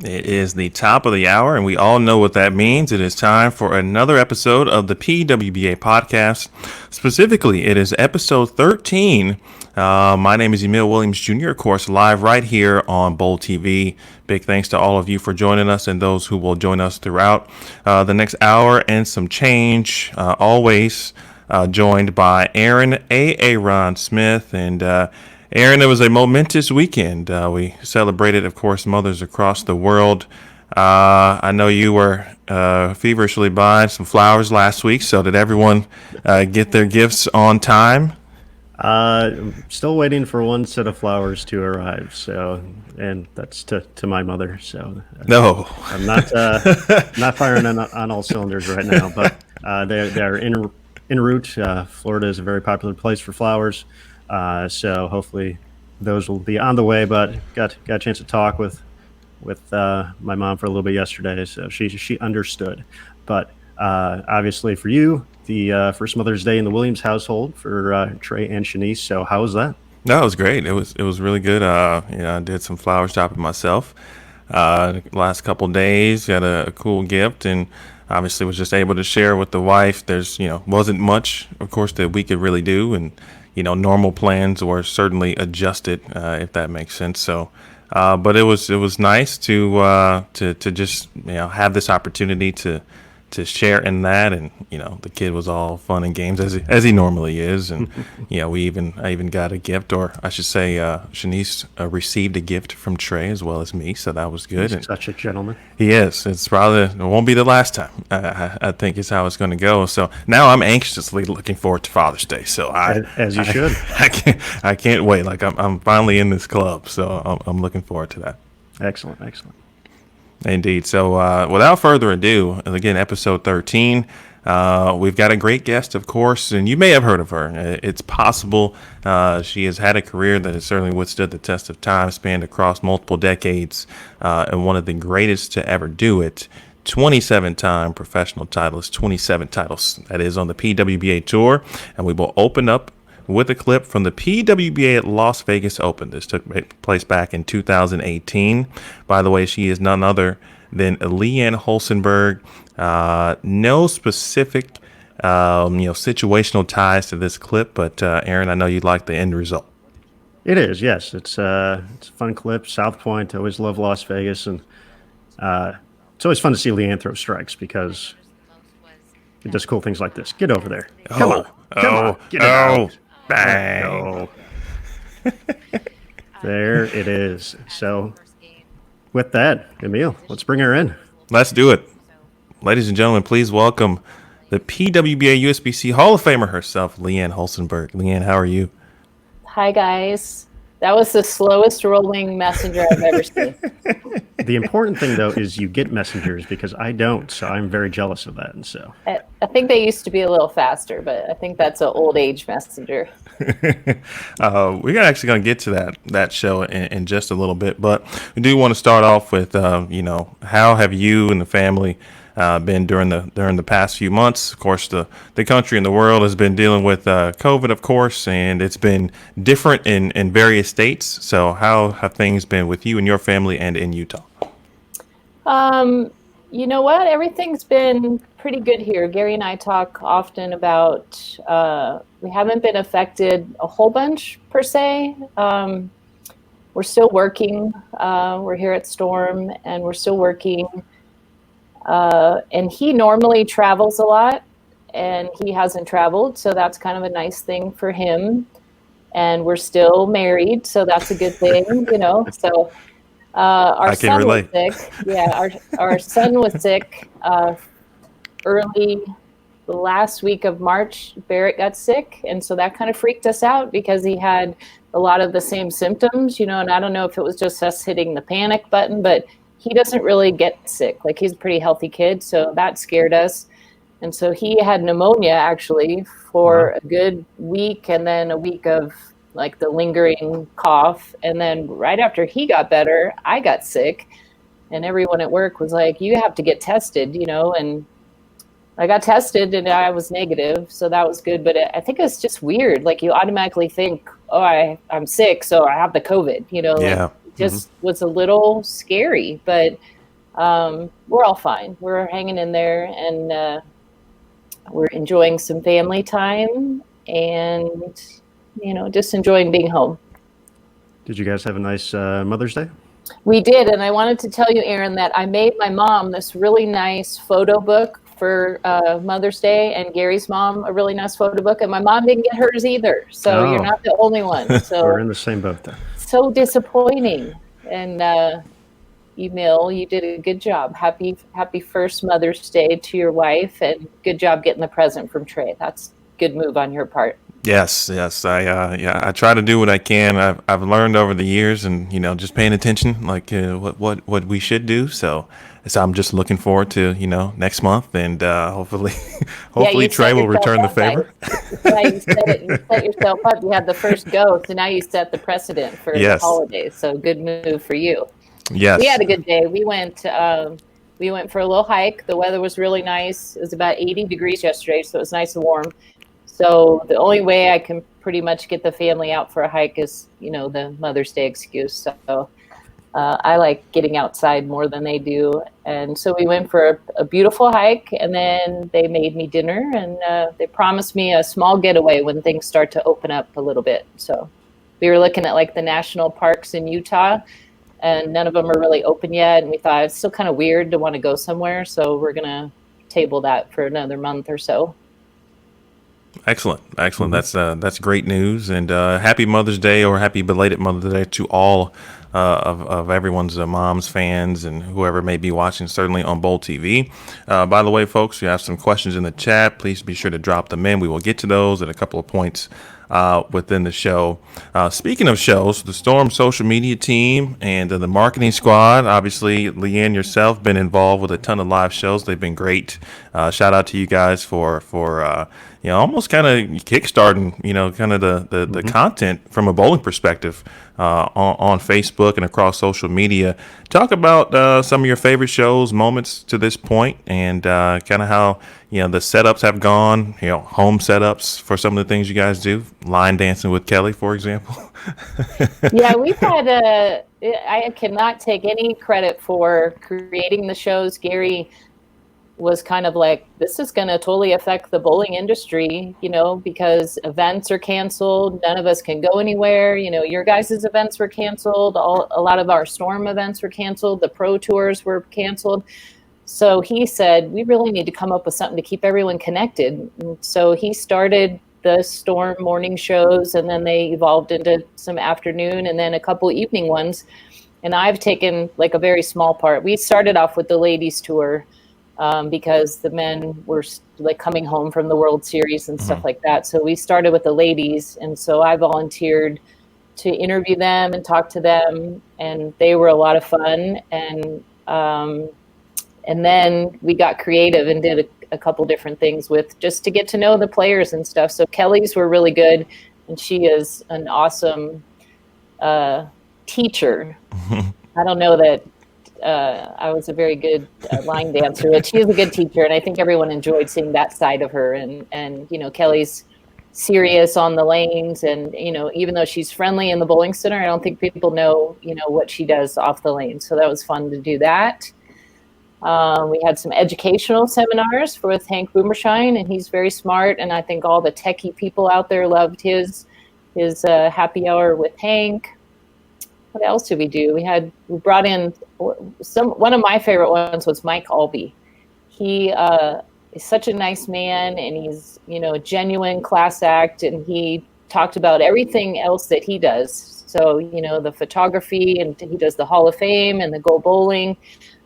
It is the top of the hour, and we all know what that means. It is time for another episode of the PWBA Podcast. Specifically, it is episode 13. My name is Emil Williams Jr., of course, live right here on Bold TV. Big thanks to all of you for joining us and those who will join us throughout the next hour and some change. Always joined by Aaron Aaron Smith and Aaron, it was a momentous weekend. We celebrated, of course, mothers across the world. I know you were feverishly buying some flowers last week, so did everyone get their gifts on time? Still waiting for one set of flowers to arrive, and that's to my mother. So No. I'm not firing on all cylinders right now, but they're en route. Florida is a very popular place for flowers. So hopefully those will be on the way, but got a chance to talk with my mom for a little bit yesterday, so she understood. But obviously for you, the first Mother's Day in the Williams household for Trey and Shanice. So how was that? No, it was great. It was really good. I did some flower shopping myself. Last couple days, got a cool gift, and obviously was just able to share with the wife. There's wasn't much, of course, that we could really do, and normal plans were certainly adjusted, if that makes sense. So, but it was nice to just have this opportunity to share in that, and the kid was all fun and games as he normally is, and I even got a gift, or I should say, Shanice received a gift from Trey as well as me, so that was good. He's such a gentleman. He is. It won't be the last time. I think is how it's going to go. So now I'm anxiously looking forward to Father's Day. So as you should. I can't wait. Like I'm finally in this club, so I'm looking forward to that. Excellent. Indeed. So without further ado, again, episode 13, we've got a great guest, of course, and you may have heard of her. It's possible she has had a career that has certainly withstood the test of time, spanned across multiple decades, and one of the greatest to ever do it. 27-time professional titles, 27 titles, that is, on the PWBA Tour. And we will open up with a clip from the PWBA Las Vegas Open. This took place back in 2018. By the way, she is none other than Leanne Hulsenberg. No specific, situational ties to this clip, but Aaron, I know you like the end result. It is, yes. It's a fun clip. South Point. I always love Las Vegas, and it's always fun to see Leanne throw strikes because it does cool things like this. Get over there. Come on. Get it out. Bang. No. There it is. So with that, Emil, let's bring her in. Let's do it. Ladies and gentlemen, please welcome the PWBA USBC Hall of Famer herself, Leanne Hulsenberg. Leanne, how are you? Hi, guys. That was the slowest rolling messenger I've ever seen. The important thing, though, is you get messengers because I don't, so I'm very jealous of that. And so I think they used to be a little faster, but I think that's an old age messenger. We're actually going to get to that show in just a little bit, but we do want to start off with, how have you and the family been during the past few months? Of course, the country and the world has been dealing with COVID, of course, and it's been different in various states. So how have things been with you and your family and in Utah? You know what? Everything's been pretty good here. Gary and I talk often about we haven't been affected a whole bunch per se. We're still working. We're here at Storm, and we're still working. And he normally travels a lot, and he hasn't traveled, so that's kind of a nice thing for him. And we're still married, so that's a good thing, So our son was sick. Yeah, our son was sick early the last week of March. Barrett got sick, and so that kind of freaked us out because he had a lot of the same symptoms, and I don't know if it was just us hitting the panic button, but he doesn't really get sick. Like, he's a pretty healthy kid, so that scared us. And so he had pneumonia actually for a good week, and then a week of like the lingering cough. And then right after he got better, I got sick, and everyone at work was like, you have to get tested, and I got tested and I was negative. So that was good. But I think it's just weird. Like, you automatically think, oh, I'm sick, so I have the COVID, Yeah. Like, just was a little scary, but we're all fine. We're hanging in there, and we're enjoying some family time and, just enjoying being home. Did you guys have a nice Mother's Day? We did, and I wanted to tell you, Aaron, that I made my mom this really nice photo book for Mother's Day, and Gary's mom a really nice photo book, and my mom didn't get hers either. So You're not the only one. So we're in the same boat then. So disappointing. And Emil, you did a good job. Happy first Mother's Day to your wife, and good job getting the present from Trey. That's a good move on your part. Yes. I try to do what I can. I've learned over the years, and just paying attention, like what we should do. So I'm just looking forward to next month, and hopefully Trey will return the favor. You set yourself up. You had the first go, so now you set the precedent for the holidays. So good move for you. Yes, we had a good day. We went for a little hike. The weather was really nice. It was about 80 degrees yesterday, so it was nice and warm. So the only way I can pretty much get the family out for a hike is, the Mother's Day excuse. So I like getting outside more than they do. And so we went for a beautiful hike, and then they made me dinner, and they promised me a small getaway when things start to open up a little bit. So we were looking at like the national parks in Utah, and none of them are really open yet. And we thought it's still kind of weird to want to go somewhere. So we're going to table that for another month or so. Excellent. That's great news, and happy Mother's Day, or happy belated Mother's Day to all of everyone's moms, fans, and whoever may be watching, certainly on Bowl TV. By the way, folks, you have some questions in the chat. Please be sure to drop them in. We will get to those at a couple of points within the show. Speaking of shows, the Storm social media team and the marketing squad, obviously, Leanne, yourself, been involved with a ton of live shows. They've been great. Shout out to you guys for almost kind of kickstarting, kind of the content from a bowling perspective on Facebook and across social media. Talk about some of your favorite shows, moments to this point, and kind of how the setups have gone. Home setups for some of the things you guys do. Line dancing with Kelly, for example. Yeah, we've had I cannot take any credit for creating the shows. Gary was kind of like, this is going to totally affect the bowling industry, because events are canceled. None of us can go anywhere. Your guys' events were canceled. A lot of our Storm events were canceled. The pro tours were canceled. So he said, we really need to come up with something to keep everyone connected. And so he started the Storm morning shows, and then they evolved into some afternoon and then a couple evening ones. And I've taken like a very small part. We started off with the ladies tour, because the men were like coming home from the World Series and stuff like that. So we started with the ladies. And so I volunteered to interview them and talk to them, and they were a lot of fun. And then we got creative and did a couple different things with just to get to know the players and stuff. So Kelly's were really good, and she is an awesome teacher. I don't know that I was a very good line dancer, but she is a good teacher, and I think everyone enjoyed seeing that side of her. And Kelly's serious on the lanes, and even though she's friendly in the bowling center, I don't think people know what she does off the lane. So that was fun to do that. We had some educational seminars with Hank Boomershine, and he's very smart, and I think all the techie people out there loved his happy hour with Hank. What else did we do? We brought in one of my favorite ones was Mike Albee. He is such a nice man, and he's a genuine class act, and he talked about everything else that he does. So the photography, and he does the Hall of Fame and the Go Bowling.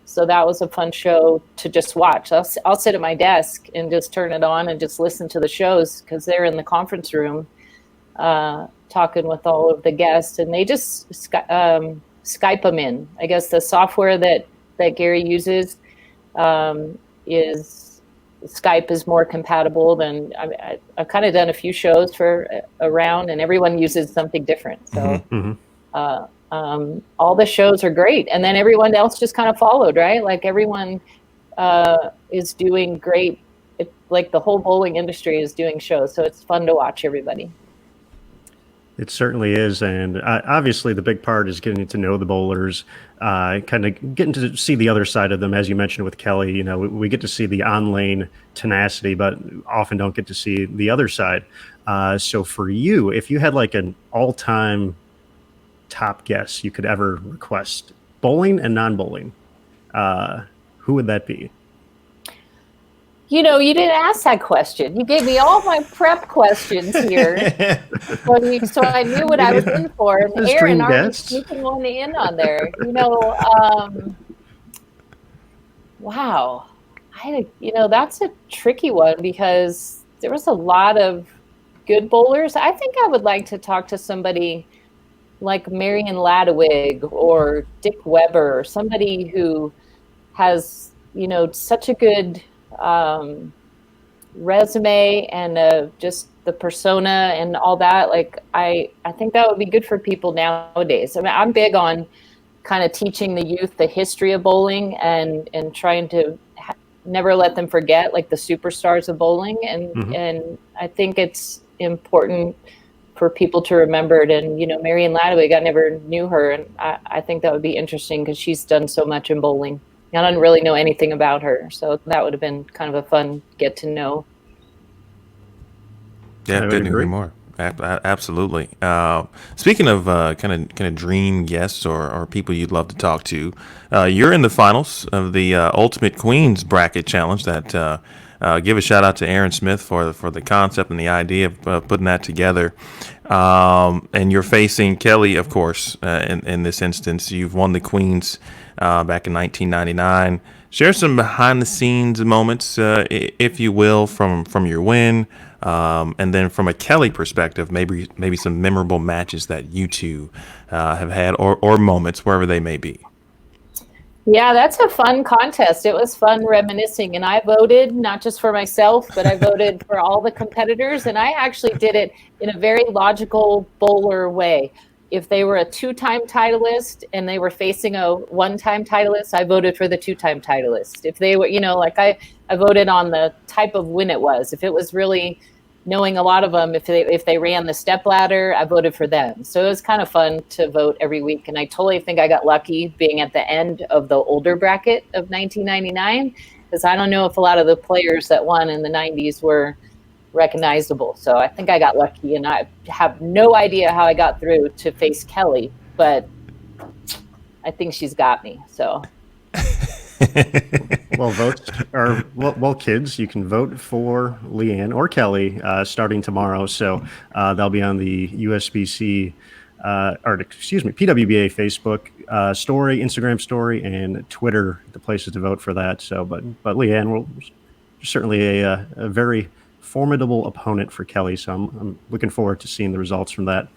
So that was a fun show to just watch. I'll sit at my desk and just turn it on and just listen to the shows, because they're in the conference room talking with all of the guests, and they just Skype them in. I guess the software that Gary uses is Skype is more compatible than I've kind of done a few shows for around, and everyone uses something different. So all the shows are great, and then everyone else just kind of followed, right? Like everyone is doing great. Like the whole bowling industry is doing shows, so it's fun to watch everybody. It certainly is, and obviously the big part is getting to know the bowlers, kind of getting to see the other side of them. As you mentioned with Kelly, you know, we get to see the on-lane tenacity, but often don't get to see the other side. So for you, if you had like an all-time top guess you could ever request, bowling and non-bowling, who would that be? You know, you didn't ask that question. You gave me all my prep questions here. So I knew what I was in for. And Aaron already sneaking one in on there. You know, wow. That's a tricky one because there was a lot of good bowlers. I think I would like to talk to somebody like Marion Ladewig or Dick Weber, or somebody who has, you know, such a good resume and just the persona and all that. Like I think that would be good for people nowadays. I mean, I'm big on kind of teaching the youth the history of bowling and trying to never let them forget like the superstars of bowling. And I think it's important for people to remember it. And, you know, Marion Ladewig, I never knew her. And I think that would be interesting because she's done so much in bowling. I don't really know anything about her, so that would have been kind of a fun get to know. Yeah, couldn't agree more. Absolutely. Speaking of kind of dream guests or people you'd love to talk to, you're in the finals of the Ultimate Queens bracket challenge. That give a shout out to Aaron Smith for the concept and the idea of putting that together. And you're facing Kelly, of course. In this instance, you've won the Queens back in 1999. Share some behind the scenes moments, if you will, from your win. And then from a Kelly perspective, maybe some memorable matches that you two have had or moments wherever they may be. Yeah, that's a fun contest. It was fun reminiscing. And I voted not just for myself, but I voted for all the competitors. And I actually did it in a very logical bowler way. If they were a two-time titleist and they were facing a one-time titleist, I voted for the two-time titleist. If they were, you know, like I voted on the type of win it was. If it was really knowing a lot of them, if they ran the step ladder, I voted for them. So it was kind of fun to vote every week. And I totally think I got lucky being at the end of the older bracket of 1999, because I don't know if a lot of the players that won in the 90s were recognizable. So I think I got lucky, and I have no idea how I got through to face Kelly, but I think she's got me. So well, kids, you can vote for Leanne or Kelly starting tomorrow. So they'll be on the USBC PWBA Facebook story, Instagram story, and Twitter, the places to vote for that. So, but Leanne will certainly a very formidable opponent for Kelly. So I'm looking forward to seeing the results from that.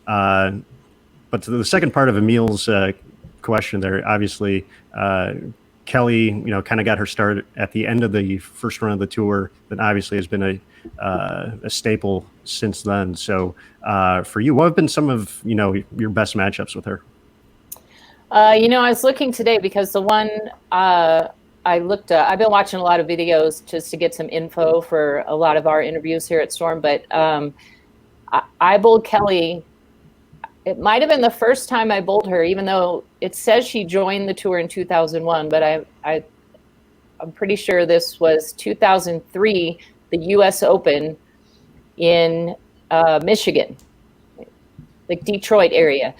But to the second part of Emil's question there, obviously, Kelly, you know, kind of got her start at the end of the first run of the tour, but obviously has been a staple since then. So for you, what have been some of, you know, your best matchups with her? You know, I was looking today because the one I've been watching a lot of videos just to get some info for a lot of our interviews here at Storm, but I bowled Kelly. It might have been the first time I bowled her, even though it says she joined the tour in 2001, but I'm pretty sure this was 2003, the US Open in Michigan, like Detroit area.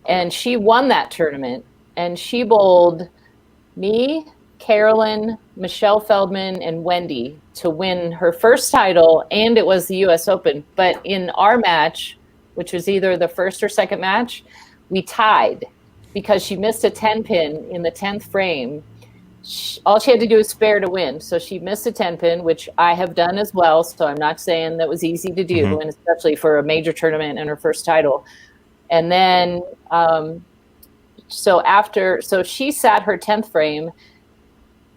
And she won that tournament, and she bowled me, Carolyn, Michelle Feldman, and Wendy to win her first title, and it was the US Open. But in our match, which was either the first or second match, we tied because she missed a 10-pin in the 10th frame. All she had to do was spare to win. So she missed a 10-pin, which I have done as well. So I'm not saying that was easy to do, and especially for a major tournament and her first title. And then, so she sat her 10th frame,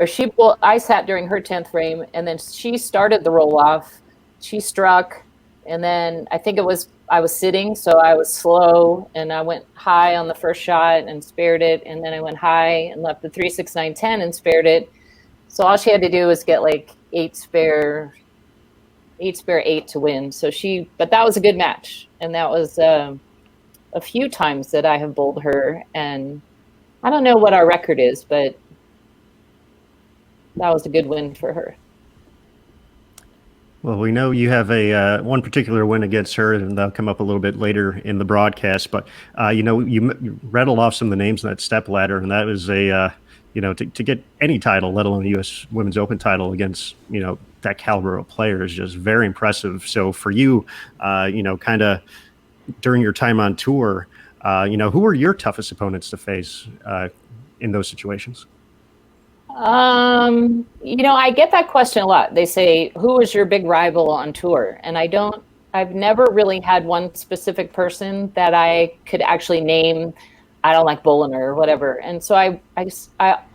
I sat during her 10th frame, and then she started the roll off. She struck, and then I think I was sitting, so I was slow, and I went high on the first shot and spared it, and then I went high and left the 3, 6, 9, 10 and spared it. So all she had to do was get like 8 spare 8 to win. But that was a good match. And that was a few times that I have bowled her. And I don't know what our record is, but that was a good win for her. Well, we know you have a one particular win against her, and that'll come up a little bit later in the broadcast. But you rattled off some of the names in that step ladder, and that was to get any title, let alone a U.S. Women's Open title against that caliber of player is just very impressive. So for you, kind of during your time on tour, who were your toughest opponents to face in those situations? I get that question a lot. They say, who is your big rival on tour? And I've never really had one specific person that I could actually name. I don't like bowling her or whatever. And so I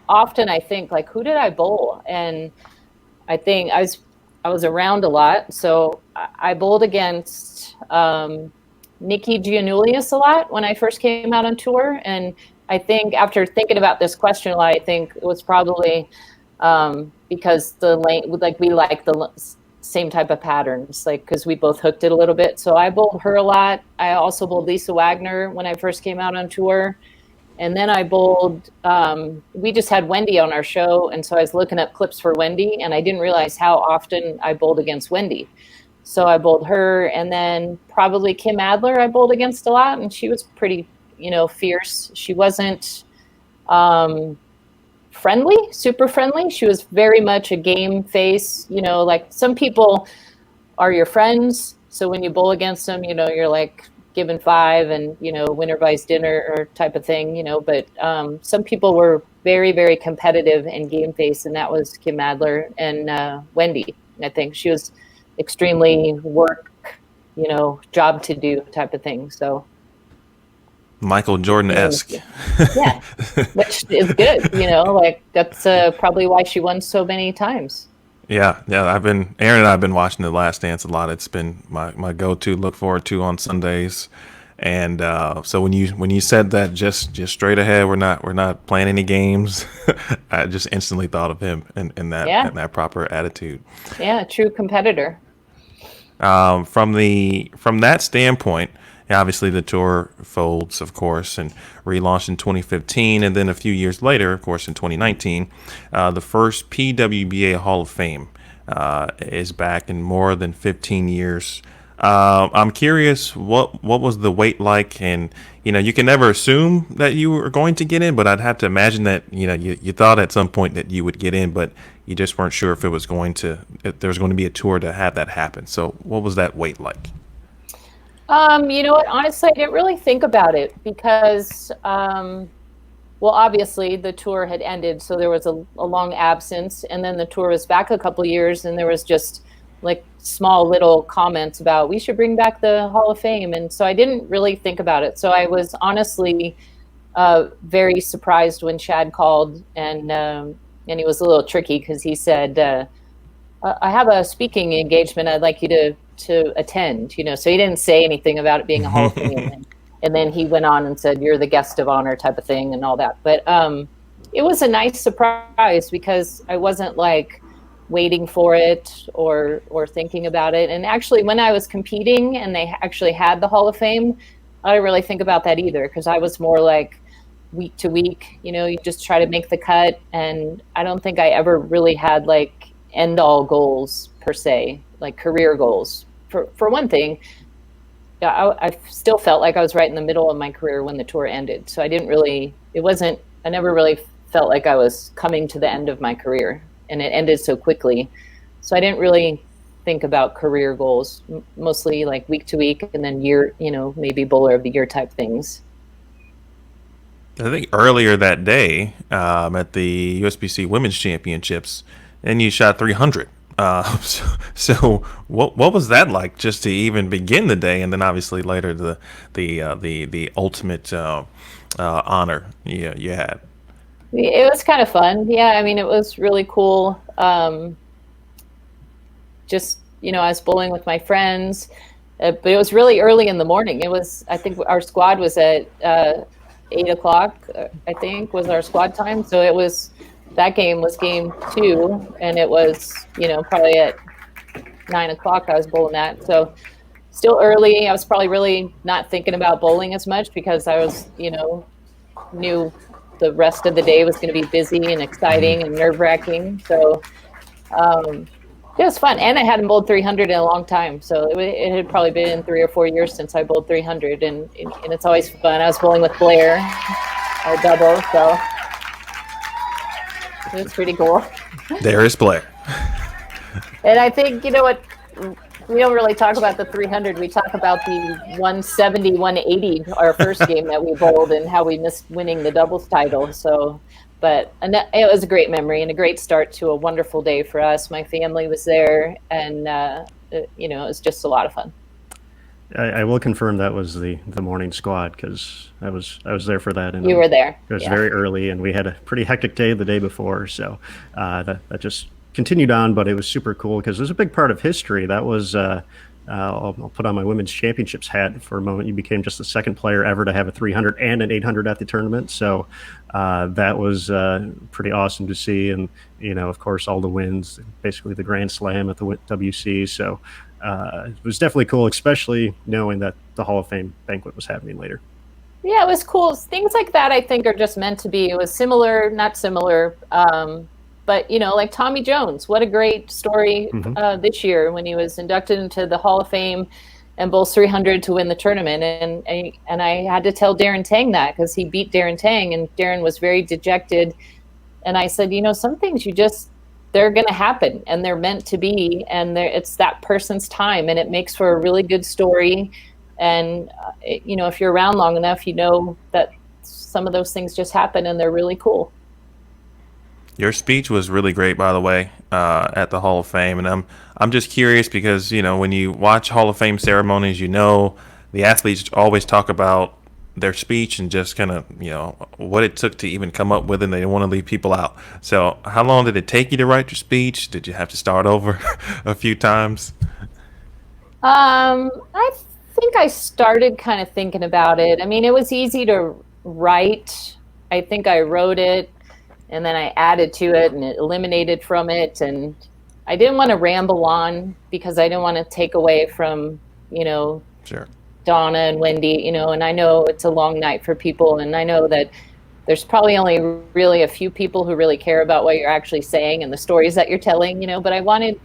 often think like, who did I bowl? And I think I was around a lot. So I bowled against, Nikki Giannoulias a lot when I first came out on tour. And I think after thinking about this question a lot, I think it was probably because we like the same type of patterns, because we both hooked it a little bit. So I bowled her a lot. I also bowled Lisa Wagner when I first came out on tour. And then I bowled, we just had Wendy on our show. And so I was looking up clips for Wendy, and I didn't realize how often I bowled against Wendy. So I bowled her, and then probably Kim Adler I bowled against a lot, and she was pretty fierce. She wasn't super friendly. She was very much a game face, like some people are your friends. So when you bowl against them, you're like giving 5 and, winner buys dinner or type of thing, but some people were very, very competitive and game face. And that was Kim Adler and Wendy. I think she was extremely work, job to do type of thing. So Michael Jordan-esque. Yeah, which is good, that's probably why she won so many times. Yeah. Aaron and I have been watching The Last Dance a lot. It's been my go-to, look forward to on Sundays. And so when you said that, just straight ahead, we're not playing any games. I just instantly thought of him in that proper attitude. Yeah, true competitor. From that standpoint, obviously the tour folds, of course, and relaunched in 2015, and then a few years later, of course, in 2019, the first PWBA Hall of Fame is back in more than 15 years. I'm curious, what was the wait like? And you can never assume that you were going to get in, but I'd have to imagine that you thought at some point that you would get in, but you just weren't sure if there was going to be a tour to have that happen. So what was that wait like? You know what? Honestly, I didn't really think about it because, obviously the tour had ended, so there was a long absence, and then the tour was back a couple years, and there was just like small little comments about we should bring back the Hall of Fame, and so I didn't really think about it. So I was honestly very surprised when Chad called, and he was a little tricky because he said, "I have a speaking engagement. I'd like you to attend." So he didn't say anything about it being a Hall of Fame. And then he went on and said, "You're the guest of honor," type of thing and all that. But it was a nice surprise because I wasn't like waiting for it or thinking about it. And actually, when I was competing and they actually had the Hall of Fame, I didn't really think about that either because I was more like week to week. You just try to make the cut. And I don't think I ever really had like end all goals per se, like career goals. For one thing, I still felt like I was right in the middle of my career when the tour ended. So I never really felt like I was coming to the end of my career, and it ended so quickly. So I didn't really think about career goals, mostly like week to week and then year, maybe bowler of the year type things. I think earlier that day at the USBC Women's Championships, and you shot 300. So what was that like just to even begin the day, and then obviously later the ultimate honor you had? It was kind of fun. Yeah, I mean, it was really cool. Just I was bowling with my friends, but it was really early in the morning. I think our squad was at 8:00. I think was our squad time. So that game was game 2, and it was probably at 9 o'clock I was bowling at. So still early. I was probably really not thinking about bowling as much because I was, knew the rest of the day was going to be busy and exciting and nerve-wracking. So it was fun. And I hadn't bowled 300 in a long time. So it had probably been 3 or 4 years since I bowled 300. And it's always fun. I was bowling with Blair, our double. So it was pretty cool. There is Blair. And I think, you know what, we don't really talk about the 300. We talk about the 170, 180, our first game that we bowled, and how we missed winning the doubles title. So, but it was a great memory and a great start to a wonderful day for us. My family was there, and, it was just a lot of fun. I will confirm that was the morning squad, because I was there for that. And you were there. It was very early, and we had a pretty hectic day the day before. So that just continued on, but it was super cool because it was a big part of history. That was, I'll put on my women's championships hat for a moment. You became just the second player ever to have a 300 and an 800 at the tournament. So that was pretty awesome to see. And, of course, all the wins, basically the Grand Slam at the WC. So it was definitely cool, especially knowing that the Hall of Fame banquet was happening later. Yeah, it was cool. Things like that, I think, are just meant to be. It was similar, not similar, but, like Tommy Jones, what a great story this year when he was inducted into the Hall of Fame and bowls 300 to win the tournament. And I had to tell Darren Tang that because he beat Darren Tang, and Darren was very dejected. And I said, some things they're going to happen, and they're meant to be, and it's that person's time, and it makes for a really good story. And, if you're around long enough, you know that some of those things just happen, and they're really cool. Your speech was really great, by the way, at the Hall of Fame. And I'm just curious because, when you watch Hall of Fame ceremonies, the athletes always talk about their speech and just kind of, what it took to even come up with it, and they didn't want to leave people out. So how long did it take you to write your speech? Did you have to start over a few times? I think I started kind of thinking about it. I mean, it was easy to write. I think I wrote it, and then I added to it and it eliminated from it. And I didn't want to ramble on because I didn't want to take away from, Sure. Donna and Wendy, and I know it's a long night for people. And I know that there's probably only really a few people who really care about what you're actually saying and the stories that you're telling, but I wanted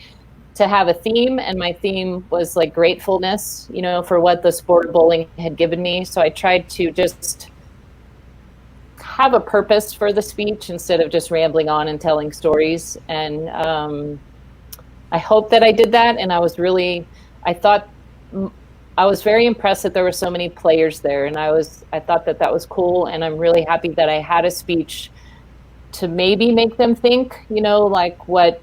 to have a theme, and my theme was like gratefulness, for what the sport of bowling had given me. So I tried to just have a purpose for the speech instead of just rambling on and telling stories. And I hope that I did that. And I was very impressed that there were so many players there. And I thought that was cool. And I'm really happy that I had a speech to maybe make them think, like what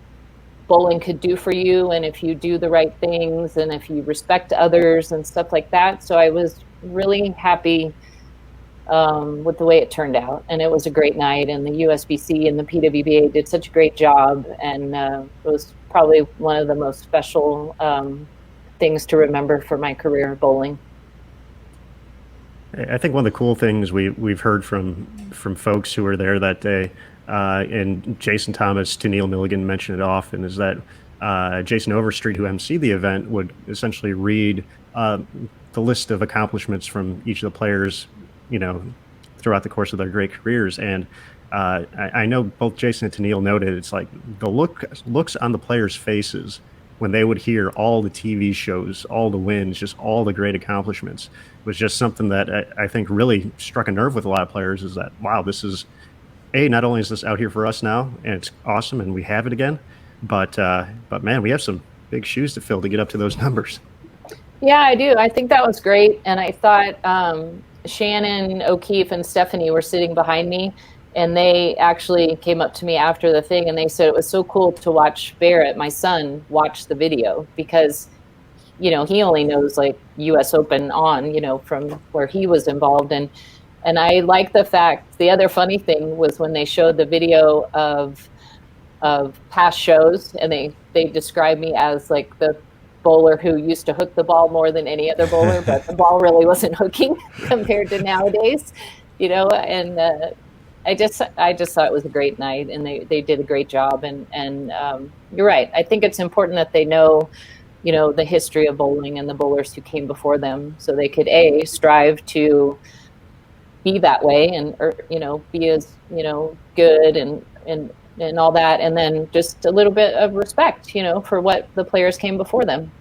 bowling could do for you, and if you do the right things, and if you respect others and stuff like that. So I was really happy with the way it turned out, and it was a great night, and the USBC and the PWBA did such a great job, and it was probably one of the most special things to remember for my career of bowling. I think one of the cool things we've heard from folks who were there that day, and Jason Thomas to Neil Milligan mentioned it often, is that Jason Overstreet, who emceed the event, would essentially read the list of accomplishments from each of the players, throughout the course of their great careers. And I know both Jason and Tennille noted it's like the looks on the players' faces when they would hear all the TV shows, all the wins, just all the great accomplishments, was just something that I think really struck a nerve with a lot of players. Is that, wow, this is, not only is this out here for us now, and it's awesome, and we have it again, but man, we have some big shoes to fill to get up to those numbers. Yeah, I do. I think that was great. And I thought Shannon, O'Keefe, and Stephanie were sitting behind me, and they actually came up to me after the thing, and they said it was so cool to watch Barrett, my son, watch the video, because, he only knows like US Open on, from where he was involved. And I like the fact, the other funny thing was when they showed the video of past shows, and they described me as like the bowler who used to hook the ball more than any other bowler, but the ball really wasn't hooking compared to nowadays, and I just thought it was a great night, and they did a great job. And you're right. I think it's important that they know the history of bowling and the bowlers who came before them, so they could strive to be that way and be as good and all that, and then just a little bit of respect for what the players came before them.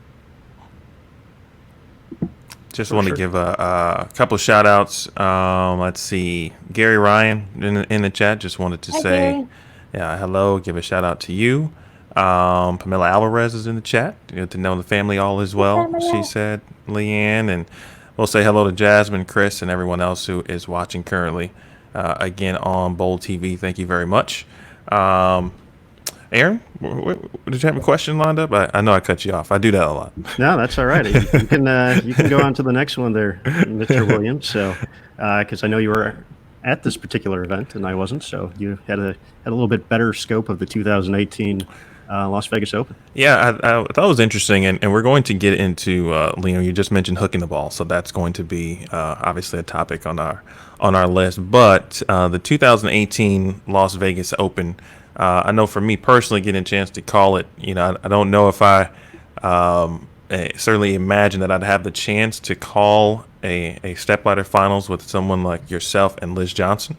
Just want to give a couple of shout outs. Let's see, Gary Ryan in the chat just wanted to say hello, give a shout out to you. Pamela Alvarez is in the chat. To know the family all is well, she said. Leanne, and we'll say hello to Jasmine, Chris, and everyone else who is watching currently again on Bowl TV. Thank you very much. Aaron, did you have a question lined up? I know I cut you off. I do that a lot. No, that's all right. You can go on to the next one there, Mr. Williams. So, because I know you were at this particular event and I wasn't, so you had a little bit better scope of the 2018 Las Vegas Open. Yeah, I thought it was interesting, and we're going to get into Leo. You just mentioned hooking the ball, so that's going to be obviously a topic on our list. But the 2018 Las Vegas Open, I know for me personally, getting a chance to call it, I don't know if I certainly imagine that I'd have the chance to call a stepladder finals with someone like yourself and Liz Johnson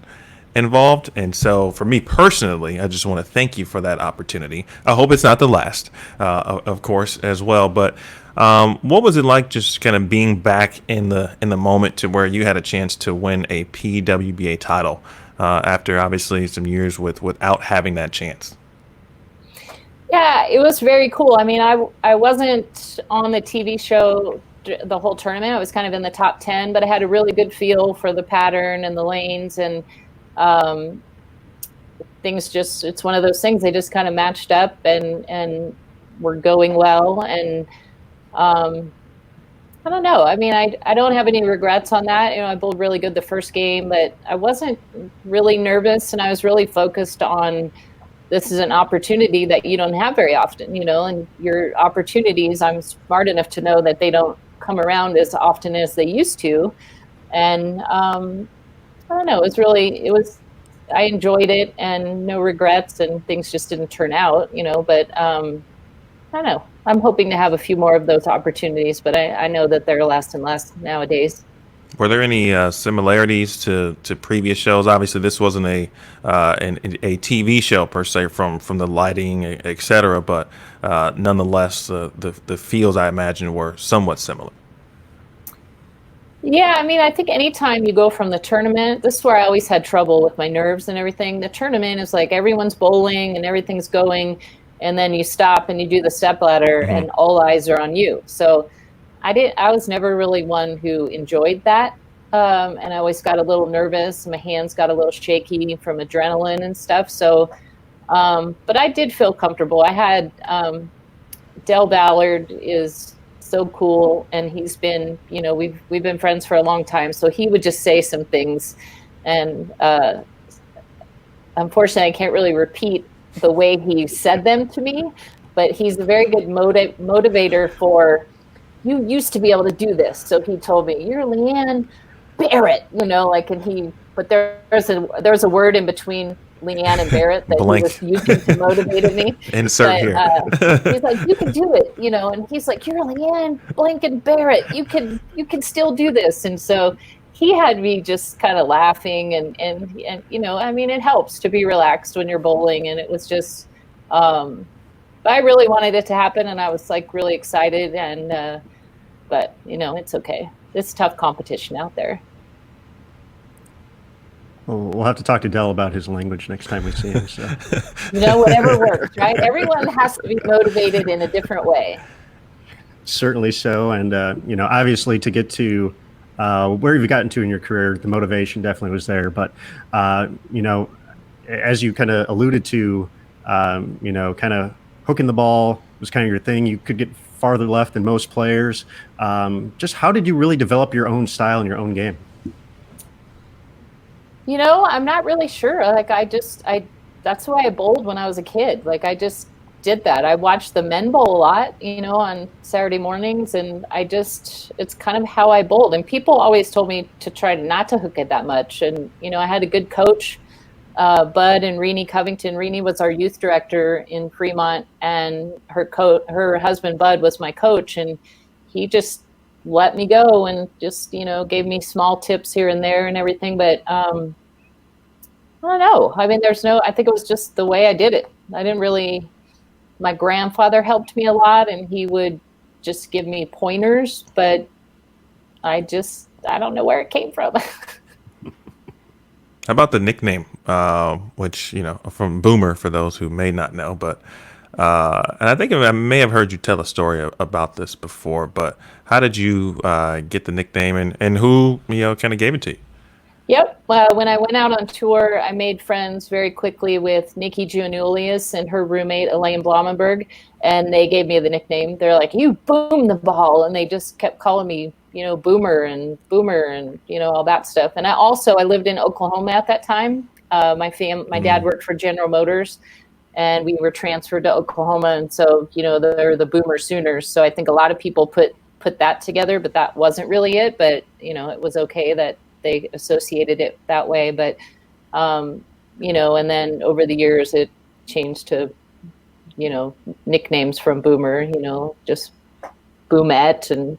involved. And so for me personally, I just want to thank you for that opportunity. I hope it's not the last, of course, as well. But what was it like just kind of being back in the moment to where you had a chance to win a PWBA title after obviously some years without having that chance? Yeah, it was very cool. I mean, I wasn't on the TV show the whole tournament. I was kind of in the top 10, but I had a really good feel for the pattern and the lanes, and things it's one of those things, they just kind of matched up and were going well. And I don't know. I mean, I don't have any regrets on that. I bowled really good the first game, but I wasn't really nervous, and I was really focused on, this is an opportunity that you don't have very often, and your opportunities, I'm smart enough to know that they don't come around as often as they used to. And I don't know, I enjoyed it and no regrets, and things just didn't turn out, but I don't know. I'm hoping to have a few more of those opportunities, but I know that they're less and less nowadays. Were there any similarities to previous shows? Obviously, this wasn't a TV show per se from the lighting, et cetera, but nonetheless, the feels I imagine were somewhat similar. Yeah, I mean, I think anytime you go from the tournament, this is where I always had trouble with my nerves and everything. The tournament is like everyone's bowling and everything's going, and then you stop and you do the stepladder, mm-hmm. and all eyes are on you. So I was never really one who enjoyed that. And I always got a little nervous. My hands got a little shaky from adrenaline and stuff. So, but I did feel comfortable. I had, Ballard is so cool, and he's been, we've been friends for a long time. So he would just say some things, and, unfortunately I can't really repeat the way he said them to me, but he's a very good motivator for, you used to be able to do this. So he told me, you're Leanne Barrett, but there's a word in between Leanne and Barrett that Blank. He was using to motivate me. Insert here. He's like, you can do it, and he's like, you're Leanne Blank and Barrett. You can still do this. And so he had me just kind of laughing and I mean, it helps to be relaxed when you're bowling. And it was just, but I really wanted it to happen, and I was like really excited, and but it's okay. It's tough competition out there. Well, we'll have to talk to Dell about his language next time we see him. So. Whatever works, right? Everyone has to be motivated in a different way. Certainly so, and obviously to get to where you've gotten to in your career, the motivation definitely was there. But as you kind of alluded to, kind of hooking the ball was kind of your thing. You could get farther left than most players. Just how did you really develop your own style and your own game? I'm not really sure. That's the way I bowled when I was a kid. I just did that. I watched the men bowl a lot, on Saturday mornings, and it's kind of how I bowled. And people always told me to try not to hook it that much. And, I had a good coach Bud and Renee Covington. Renee was our youth director in Fremont, and her husband Bud was my coach, and he just let me go and just, gave me small tips here and there and everything. But I don't know. I mean, I think it was just the way I did it. My grandfather helped me a lot, and he would just give me pointers, but I don't know where it came from. How about the nickname, which, from Boomer, for those who may not know, but and I think I may have heard you tell a story about this before, but how did you get the nickname, and who, kind of gave it to you? Yep. When I went out on tour, I made friends very quickly with Nikki Giannoulias and her roommate, Elaine Blamenberg, and they gave me the nickname. They're like, "You boom the ball," and they just kept calling me, Boomer and all that stuff. And I lived in Oklahoma at that time. My dad worked for General Motors, and we were transferred to Oklahoma, and so they're the Boomer Sooners. So I think a lot of people put that together, but that wasn't really it. But it was okay that they associated it that way. But and then over the years it changed to nicknames from Boomer, just Boomette and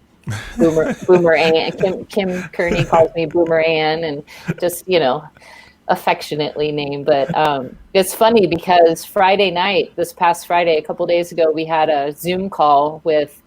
Boomer Ann. Kim Kearney calls me Boomer Ann, and just affectionately named. But it's funny because this past Friday, a couple days ago, we had a Zoom call with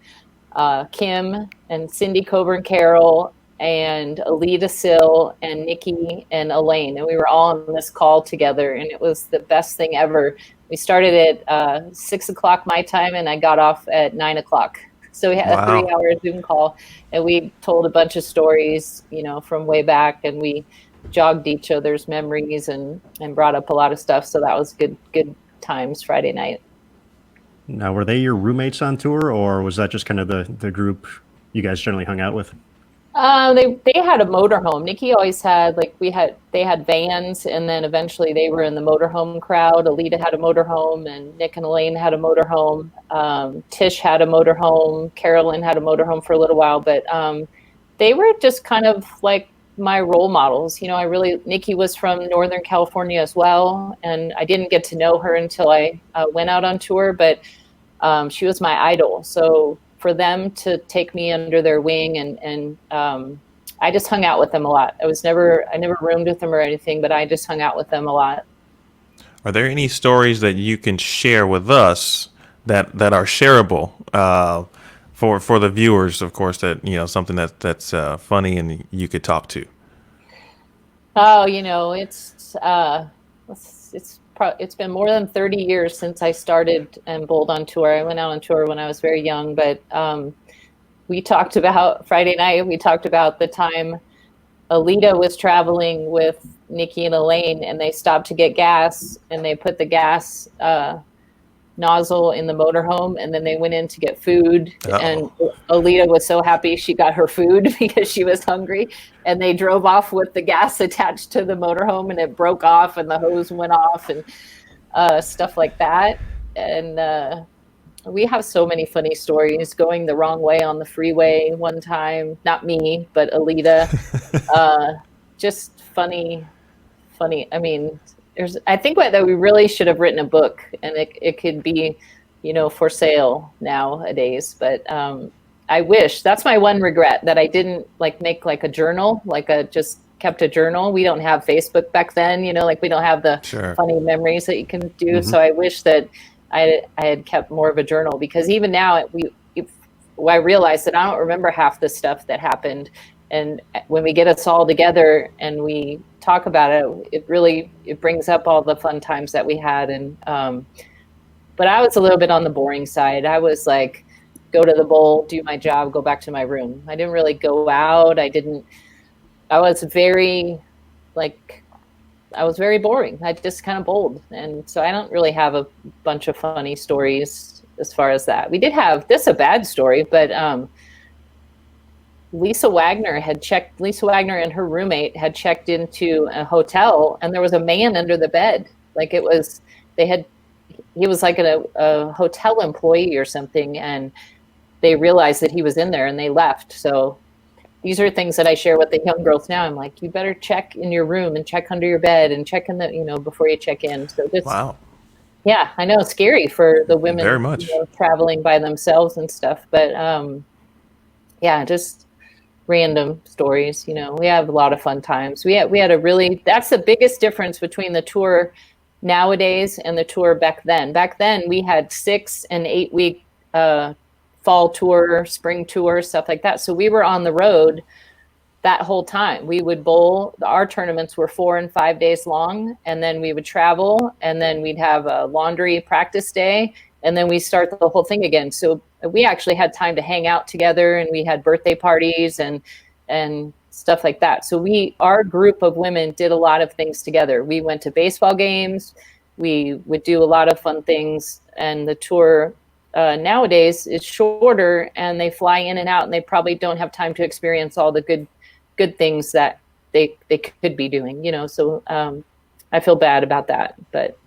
Kim and Cindy Coburn Carroll and Alita Sill and Nikki and Elaine, and we were all on this call together, and it was the best thing ever. We started at 6:00 my time, and I got off at 9:00. So we had a 3-hour Zoom call, and we told a bunch of stories, from way back, and we jogged each other's memories and brought up a lot of stuff. So that was good times Friday night. Now, were they your roommates on tour, or was that just kind of the group you guys generally hung out with? They had a motorhome. Nikki always had, they had vans, and then eventually they were in the motorhome crowd. Alita had a motorhome, and Nick and Elaine had a motorhome. Tish had a motorhome. Carolyn had a motorhome for a little while, but they were just kind of like my role models. Nikki was from Northern California as well, and I didn't get to know her until I went out on tour, but she was my idol. So for them to take me under their wing, and I just hung out with them a lot. I never roomed with them or anything, but I just hung out with them a lot. Are there any stories that you can share with us that are shareable for the viewers, of course, that something that's funny and you could talk to? Oh, it's been more than 30 years since I started and bowled on tour. I went out on tour when I was very young, but we talked about Friday night. We talked about the time Alita was traveling with Nikki and Elaine, and they stopped to get gas, and they put the gas nozzle in the motorhome, and then they went in to get food. Uh-oh. And Alita was so happy she got her food because she was hungry, and they drove off with the gas attached to the motorhome, and it broke off, and the hose went off, and stuff like that. And we have so many funny stories. Going the wrong way on the freeway one time, not me, but Alita. Just funny. I mean, I think that we really should have written a book, and it could be, for sale nowadays. But I wish, that's my one regret, that I didn't make a journal, just kept a journal. We don't have Facebook back then, we don't have the funny memories that you can do. Mm-hmm. So I wish that I had kept more of a journal, because even now I realized that I don't remember half the stuff that happened. And when we get us all together and we talk about it, it brings up all the fun times that we had. And but I was a little bit on the boring side. I was like, go to the bowl, do my job, go back to my room. I didn't really go out. I was very boring. I just kind of bowled. And so I don't really have a bunch of funny stories as far as that. We did have a bad story, but Lisa Wagner and her roommate had checked into a hotel, and there was a man under the bed. He was like a hotel employee or something, and they realized that he was in there, and they left. So these are things that I share with the young girls now. I'm like, you better check in your room and check under your bed and check in the, before you check in. So this, Wow. Yeah, I know it's scary for the women Very much. Traveling by themselves and stuff. But yeah, just random stories. We have a lot of fun times. We had a really, that's the biggest difference between the tour nowadays and the tour back then. Back then we had 6 and 8 week fall tour, spring tour, stuff like that. So we were on the road that whole time. We would bowl. Our tournaments were 4 and 5 days long, and then we would travel, and then we'd have a laundry practice day, and then we start the whole thing again. So we actually had time to hang out together, and we had birthday parties and stuff like that. So our group of women did a lot of things together. We went to baseball games. We would do a lot of fun things, and the tour nowadays is shorter, and they fly in and out, and they probably don't have time to experience all the good things that they could be doing, so I feel bad about that. But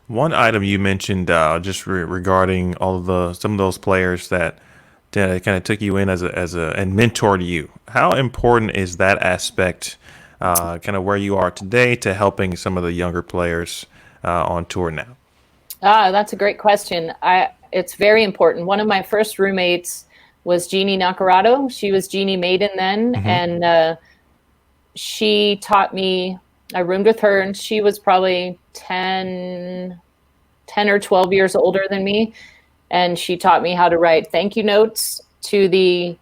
one item you mentioned just regarding some of those players that kind of took you in as a and mentored you. How important is that aspect, kind of where you are today, to helping some of the younger players on tour now? That's a great question. It's very important. One of my first roommates was Jeannie Nacarado. She was Jeannie Maiden then. Mm-hmm. And she taught me, I roomed with her, and she was probably 10 or 12 years older than me. And she taught me how to write thank you notes to the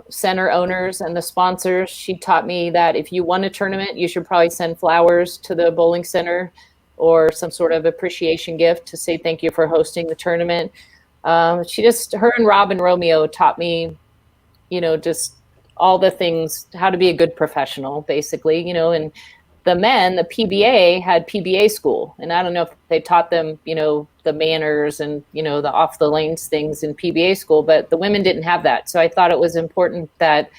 center owners and the sponsors. She taught me that if you won a tournament, you should probably send flowers to the bowling center or some sort of appreciation gift to say thank you for hosting the tournament. Her and Rob and Romeo taught me, just all the things, how to be a good professional, basically, and the men, the PBA had PBA school. And I don't know if they taught them, the manners and, the off the lanes things in PBA school, but the women didn't have that. So I thought it was important that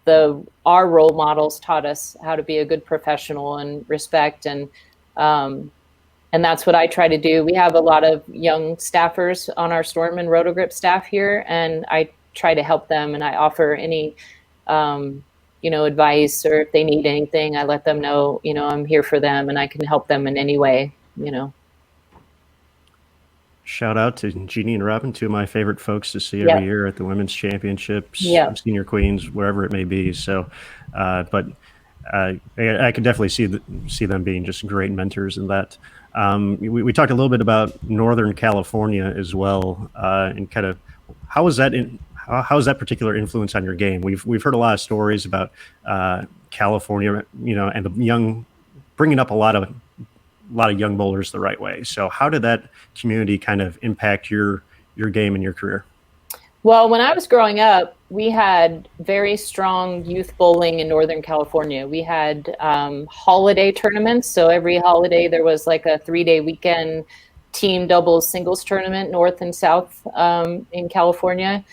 our role models taught us how to be a good professional and respect. And that's what I try to do. We have a lot of young staffers on our Storm and Rotogrip staff here, and I try to help them, and I offer any, advice, or if they need anything, I let them know, I'm here for them and I can help them in any way, Shout out to Jeannie and Robin, two of my favorite folks to see every year at the Women's Championships, Senior Queens, wherever it may be. So, but I could definitely see them being just great mentors in that. We talked a little bit about Northern California as well, and kind of how is that particular influence on your game? We've heard a lot of stories about California, and the bringing up a lot of young bowlers the right way. So how did that community kind of impact your game and your career? Well, when I was growing up, we had very strong youth bowling in Northern California. We had holiday tournaments. So every holiday there was like a 3-day weekend team doubles singles tournament, North and South in California.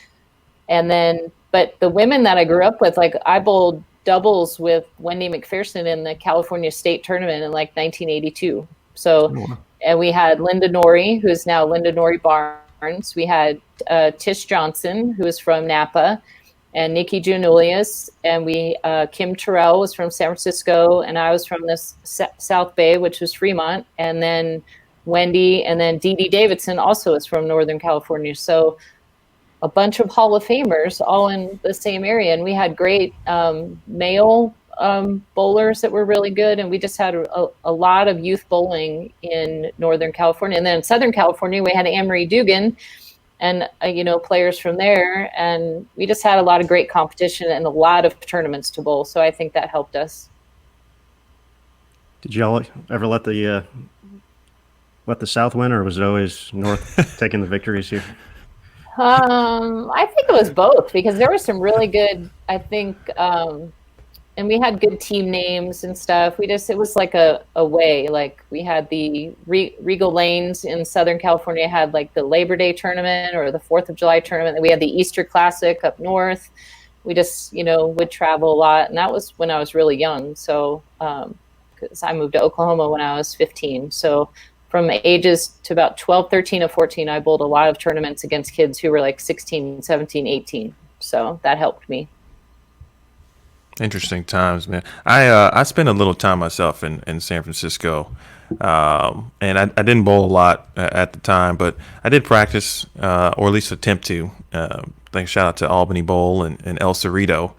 But the women that I grew up with, like I bowled doubles with Wendy McPherson in the California State Tournament in like 1982. So, and we had Linda Norrie, who's now Linda Norrie Barnes. We had Tish Johnson, who is from Napa, and Nikki Janulius, and Kim Terrell was from San Francisco, and I was from the South Bay, which was Fremont, and then Wendy, and then Dee Dee Davidson also is from Northern California. So a bunch of Hall of Famers all in the same area, and we had great male bowlers that were really good, and we just had a lot of youth bowling in Northern California. And then in Southern California, we had Anne-Marie Dugan and players from there, and we just had a lot of great competition and a lot of tournaments to bowl. So I think that helped us. Did y'all ever let the South win, or was it always North taking the victories here? I think it was both, because there was some really good, I think, and we had good team names and stuff. It was like a way, like we had the Regal Lanes in Southern California had like the Labor Day tournament or the 4th of July tournament. And we had the Easter Classic up north. We just, would travel a lot. And that was when I was really young. So, because I moved to Oklahoma when I was 15. So from ages to about 12, 13, or 14, I bowled a lot of tournaments against kids who were like 16, 17, 18. So that helped me. Interesting times, man. I spent a little time myself in San Francisco, and I didn't bowl a lot at the time, but I did practice, or at least attempt to. Shout out to Albany Bowl and El Cerrito,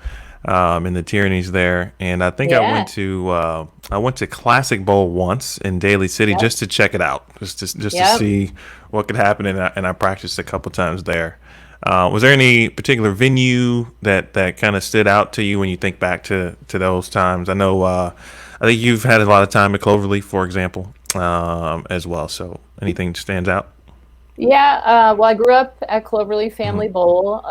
in the Tyrannies there. And I think I went to Classic Bowl once in Daly City just to check it out, just to see what could happen, and I practiced a couple times there. Was there any particular venue that kind of stood out to you when you think back to those times? I know, I think you've had a lot of time at Cloverleaf, for example, as well. So anything stands out? Yeah, well, I grew up at Cloverleaf Family Bowl,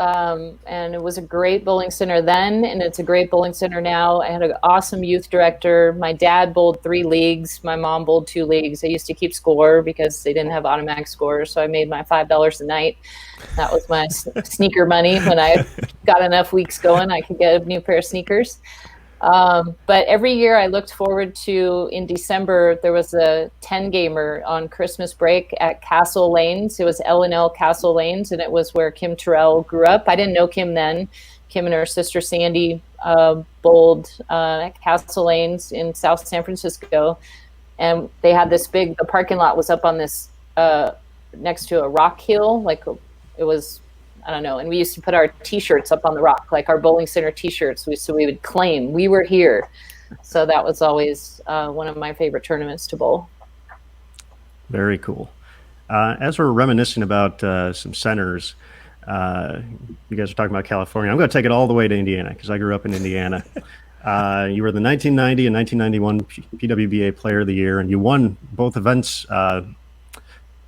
and it was a great bowling center then, and it's a great bowling center now. I had an awesome youth director. My dad bowled 3 leagues. My mom bowled 2 leagues. I used to keep score because they didn't have automatic scores, so I made my $5 a night. That was my sneaker money. When I got enough weeks going, I could get a new pair of sneakers. But every year I looked forward to, in December, there was a 10-gamer on Christmas break at Castle Lanes. It was L&L Castle Lanes, and it was where Kim Terrell grew up. I didn't know Kim then. Kim and her sister Sandy bowled at Castle Lanes in South San Francisco. And they had this the parking lot was up on this, next to a rock hill, it was, I don't know. And we used to put our T-shirts up on the rock, like our bowling center T-shirts. So we would claim we were here. So that was always one of my favorite tournaments to bowl. Very cool. As we're reminiscing about some centers, you guys are talking about California. I'm going to take it all the way to Indiana because I grew up in Indiana. You were the 1990 and 1991 PWBA Player of the Year, and you won both events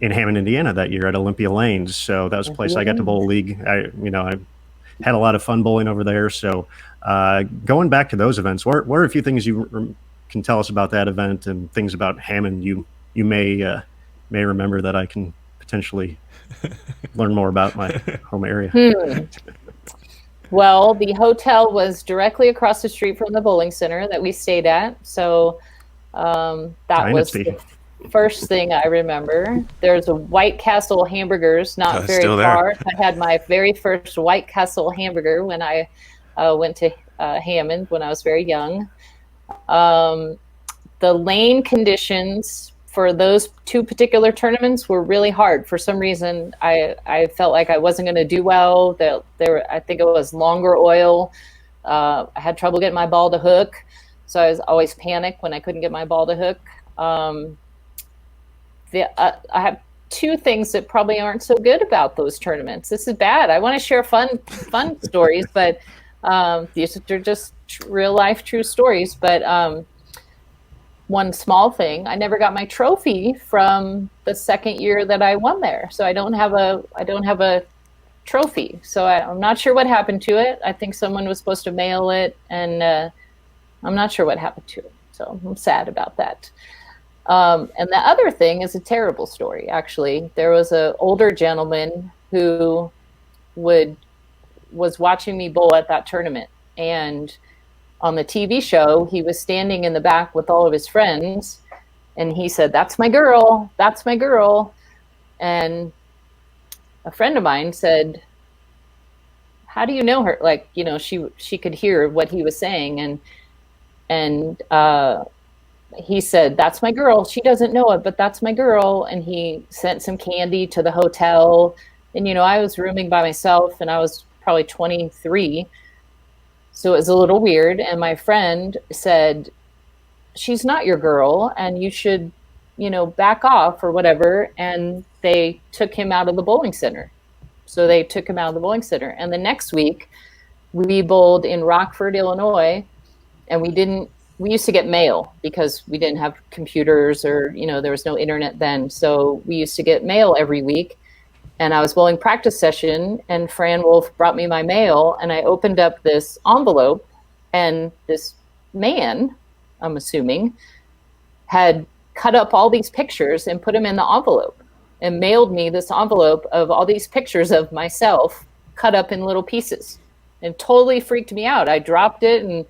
in Hammond, Indiana that year at Olympia Lanes. So that was a place I got to bowl league. I had a lot of fun bowling over there. So going back to those events, what are a few things you can tell us about that event and things about Hammond you may remember that I can potentially learn more about my home area? Well, the hotel was directly across the street from the bowling center that we stayed at. So that was the first thing I remember. There's a White Castle hamburgers, not very far. I had my very first White Castle hamburger when I went to Hammond when I was very young. The lane conditions for those 2 particular tournaments were really hard. For some reason, I felt like I wasn't going to do well. I think it was longer oil. I had trouble getting my ball to hook, so I was always panicked when I couldn't get my ball to hook. I have 2 things that probably aren't so good about those tournaments. This is bad. I want to share fun stories, but these are just real life true stories. But one small thing, I never got my trophy from the second year that I won there. So I don't have a trophy. So I'm not sure what happened to it. I think someone was supposed to mail it, and I'm not sure what happened to it. So I'm sad about that. And the other thing is a terrible story, actually. There was an older gentleman who was watching me bowl at that tournament. And on the TV show, he was standing in the back with all of his friends. And he said, "That's my girl. That's my girl." And a friend of mine said, "How do you know her?" She could hear what he was saying. And he said, "That's my girl. She doesn't know it, but that's my girl." And he sent some candy to the hotel. And, I was rooming by myself, and I was probably 23. So it was a little weird. And my friend said, "She's not your girl, and you should, back off," or whatever. And they took him out of the bowling center. So they took him out of the bowling center. And the next week, we bowled in Rockford, Illinois, and we used to get mail because we didn't have computers or, there was no internet then. So we used to get mail every week. And I was bowling practice session, and Fran Wolf brought me my mail, and I opened up this envelope, and this man, I'm assuming, had cut up all these pictures and put them in the envelope and mailed me this envelope of all these pictures of myself cut up in little pieces. It totally freaked me out. I dropped it, and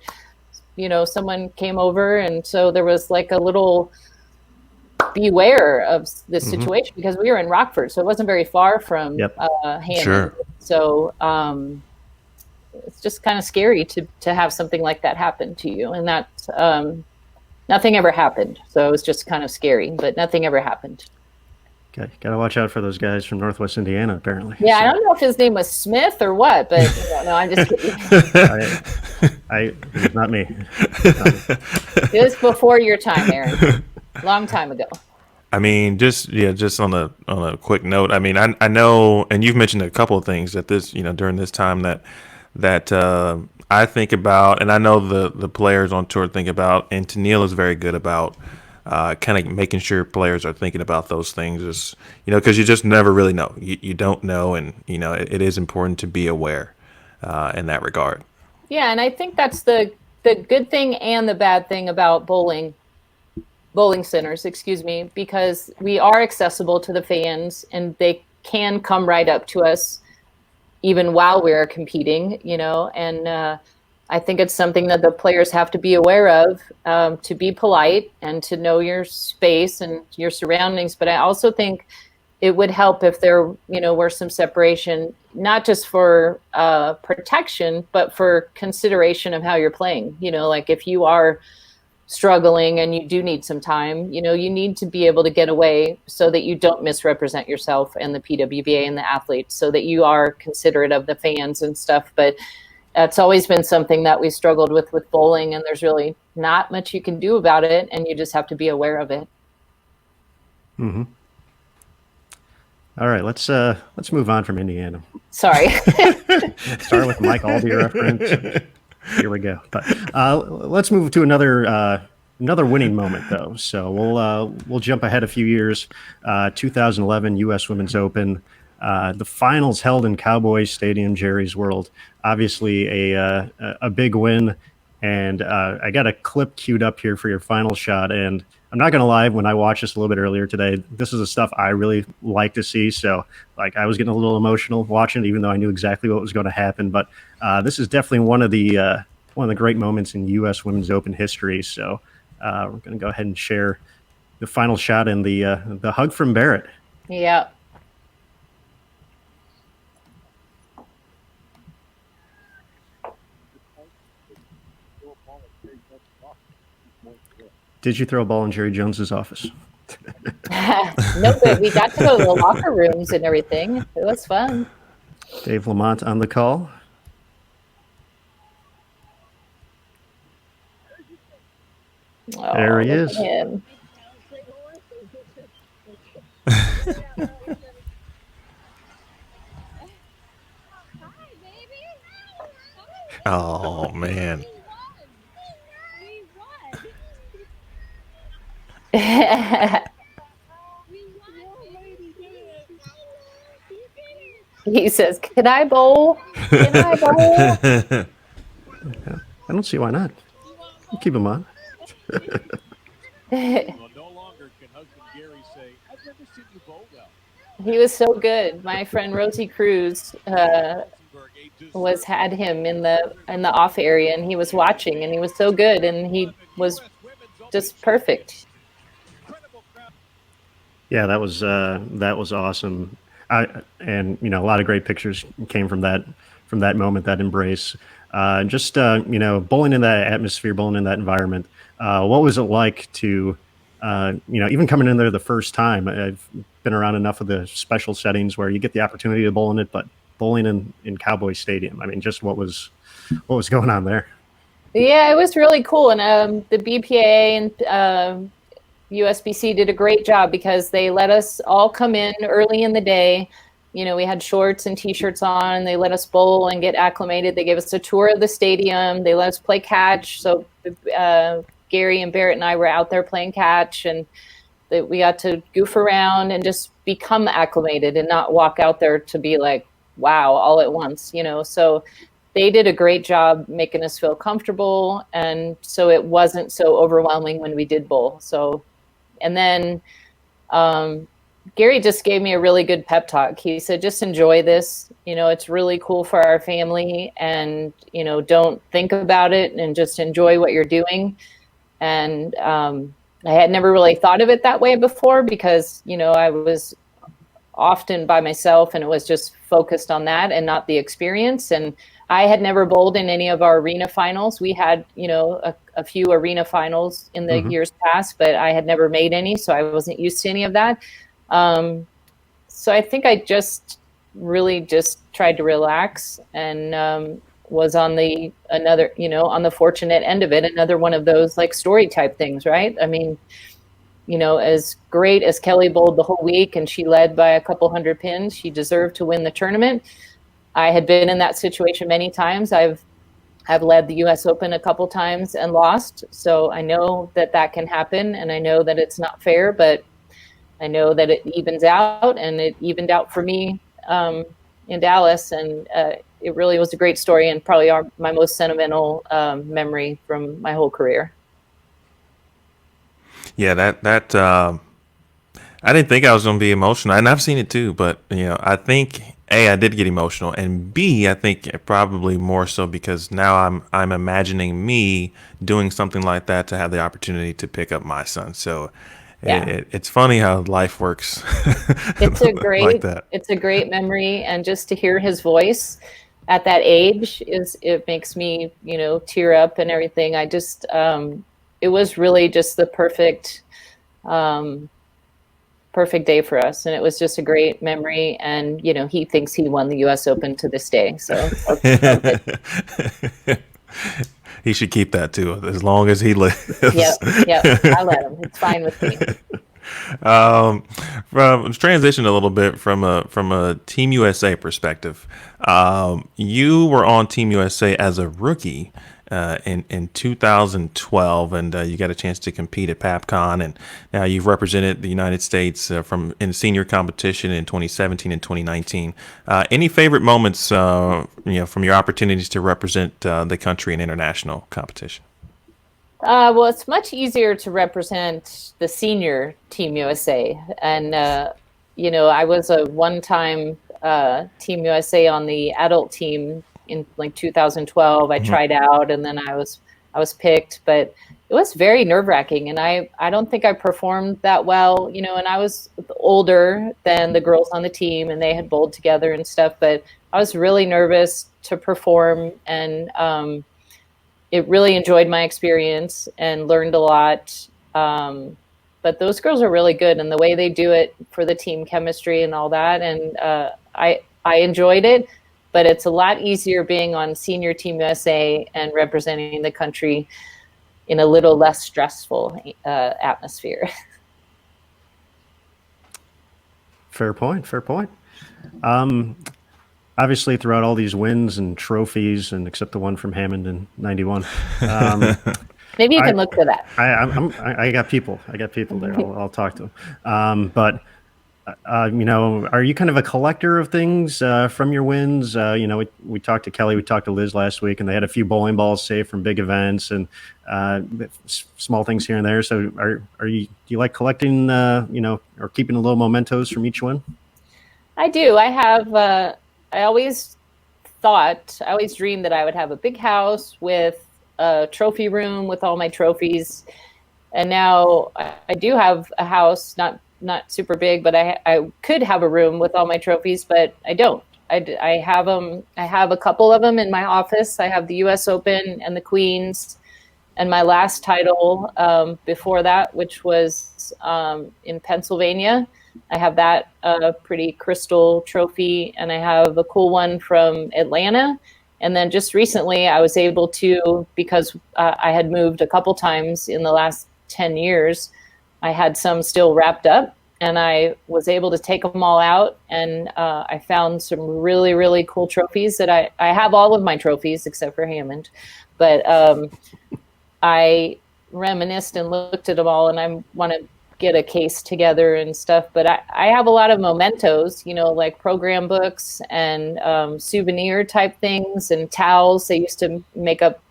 someone came over, and so there was like a little beware of this situation because we were in Rockford, so it wasn't very far from Hammond. Sure. So it's just kind of scary to have something like that happen to you. And that nothing ever happened. So it was just kind of scary, but nothing ever happened. Okay, gotta watch out for those guys from Northwest Indiana, apparently. Yeah, so. I don't know if his name was Smith or what, but no, I'm just kidding. It was not me. It was before your time, Aaron. Long time ago. I mean, just on a quick note. I mean, I know, and you've mentioned a couple of things that this, during this time that I think about, and I know the players on tour think about, and Tennille is very good about kind of making sure players are thinking about those things, because you just never really know. You don't know, and it is important to be aware in that regard. Yeah, and I think that's the good thing and the bad thing about bowling centers, because we are accessible to the fans and they can come right up to us even while we're competing, and I think it's something that the players have to be aware of, to be polite and to know your space and your surroundings. But I also think it would help if there, were some separation, not just for protection, but for consideration of how you're playing. Like if you are struggling and you do need some time, you need to be able to get away so that you don't misrepresent yourself and the PWBA and the athletes, so that you are considerate of the fans and stuff. But that's always been something that we struggled with bowling, and there's really not much you can do about it, and you just have to be aware of it. Mm-hmm. All right, let's move on from Indiana. Sorry. Start with Mike Aldi reference. Here we go. But let's move to another winning moment, though. So we'll jump ahead a few years. 2011 U.S. Women's Open. The finals held in Cowboys Stadium, Jerry's World. Obviously a big win, and I got a clip queued up here for your final shot. And I'm not gonna lie, when I watched this a little bit earlier today, this is the stuff I really like to see. So like I was getting a little emotional watching it, even though I knew exactly what was going to happen. But this is definitely one of the great moments in U.S. Women's Open history. So we're gonna go ahead and share the final shot and the hug from Barrett. Yeah. Did you throw a ball in Jerry Jones's office? No, but we got to go to the locker rooms and everything. It was fun. Dave Lamont on the call. Oh, there he is. Him. Oh, man. He says, "Can I bowl? Can I bowl?" I don't see why not. We'll keep him on. He was so good. My friend Rosie Cruz had him in the off area, and he was watching, and he was so good, and he was just perfect. Yeah, that was awesome. And a lot of great pictures came from that moment, that embrace. Bowling in that atmosphere, bowling in that environment. What was it like to, even coming in there the first time? I've been around enough of the special settings where you get the opportunity to bowl in it, but bowling in Cowboy Stadium. I mean, just what was going on there? Yeah, it was really cool, and the BPA and USBC did a great job because they let us all come in early in the day. We had shorts and T-shirts on. They let us bowl and get acclimated. They gave us a tour of the stadium. They let us play catch. So Gary and Barrett and I were out there playing catch, and we got to goof around and just become acclimated and not walk out there to be like, wow, all at once, So they did a great job making us feel comfortable, and so it wasn't so overwhelming when we did bowl. And then Gary just gave me a really good pep talk. He said, just enjoy this. It's really cool for our family, and, don't think about it and just enjoy what you're doing. And I had never really thought of it that way before because, I was often by myself and it was just focused on that and not the experience. And I had never bowled in any of our arena finals. We had, a few arena finals in the years past, but I had never made any, so I wasn't used to any of that. So I think I just really just tried to relax and was on the fortunate end of it. Another one of those like story type things, right? I mean, as great as Kelly bowled the whole week and she led by a couple hundred pins, she deserved to win the tournament. I had been in that situation many times. I've led the US Open a couple times and lost. So I know that can happen, and I know that it's not fair, but I know that it evens out, and it evened out for me in Dallas. And it really was a great story, and probably my most sentimental memory from my whole career. Yeah, that I didn't think I was going to be emotional, and I've seen it too. But I think A, I did get emotional, and B, I think probably more so because now I'm imagining me doing something like that to have the opportunity to pick up my son. So yeah. It's funny how life works. It's a great memory, and just to hear his voice at that age it makes me tear up and everything. I just it was really just the perfect day for us, and it was just a great memory. And he thinks he won the US Open to this day, so he should keep that too as long as he lives. Yep, I let him. It's fine with me. Let's transition a little bit from a Team USA perspective. You were on Team USA as a rookie in 2012, and you got a chance to compete at PAPCON, and now you've represented the United States in senior competition in 2017 and 2019. Any favorite moments, from your opportunities to represent the country in international competition? Well, it's much easier to represent the senior Team USA, and I was a one-time Team USA on the adult team in like 2012. I tried out, and then I was picked, but it was very nerve-wracking, and I don't think I performed that well, and I was older than the girls on the team, and they had bowled together and stuff, but I was really nervous to perform, and it really enjoyed my experience and learned a lot. But those girls are really good, and the way they do it for the team chemistry and all that, and I enjoyed it. But it's a lot easier being on senior Team USA and representing the country in a little less stressful atmosphere. Fair point. Obviously, throughout all these wins and trophies, and except the one from Hammond in '91, maybe you can look for that. I got people there. I'll talk to them. But are you kind of a collector of things from your wins? We talked to Kelly, we talked to Liz last week, and they had a few bowling balls saved from big events and small things here and there. So, do you like collecting, or keeping a little mementos from each win? I do. I have. I always dreamed that I would have a big house with a trophy room with all my trophies. And now I do have a house, not super big, but I could have a room with all my trophies, but I don't. I have them. I have a couple of them in my office. I have the US Open and the Queens, and my last title before that, which was in Pennsylvania. I have that pretty crystal trophy, and I have a cool one from Atlanta. And then just recently I was able to, because I had moved a couple times in the last 10 years, I had some still wrapped up, and I was able to take them all out. And I found some really, really cool trophies that I have all of my trophies except for Hammond. But I reminisced and looked at them all, and I want to get a case together and stuff. But I have a lot of mementos, like program books and souvenir type things and towels. They used to make up,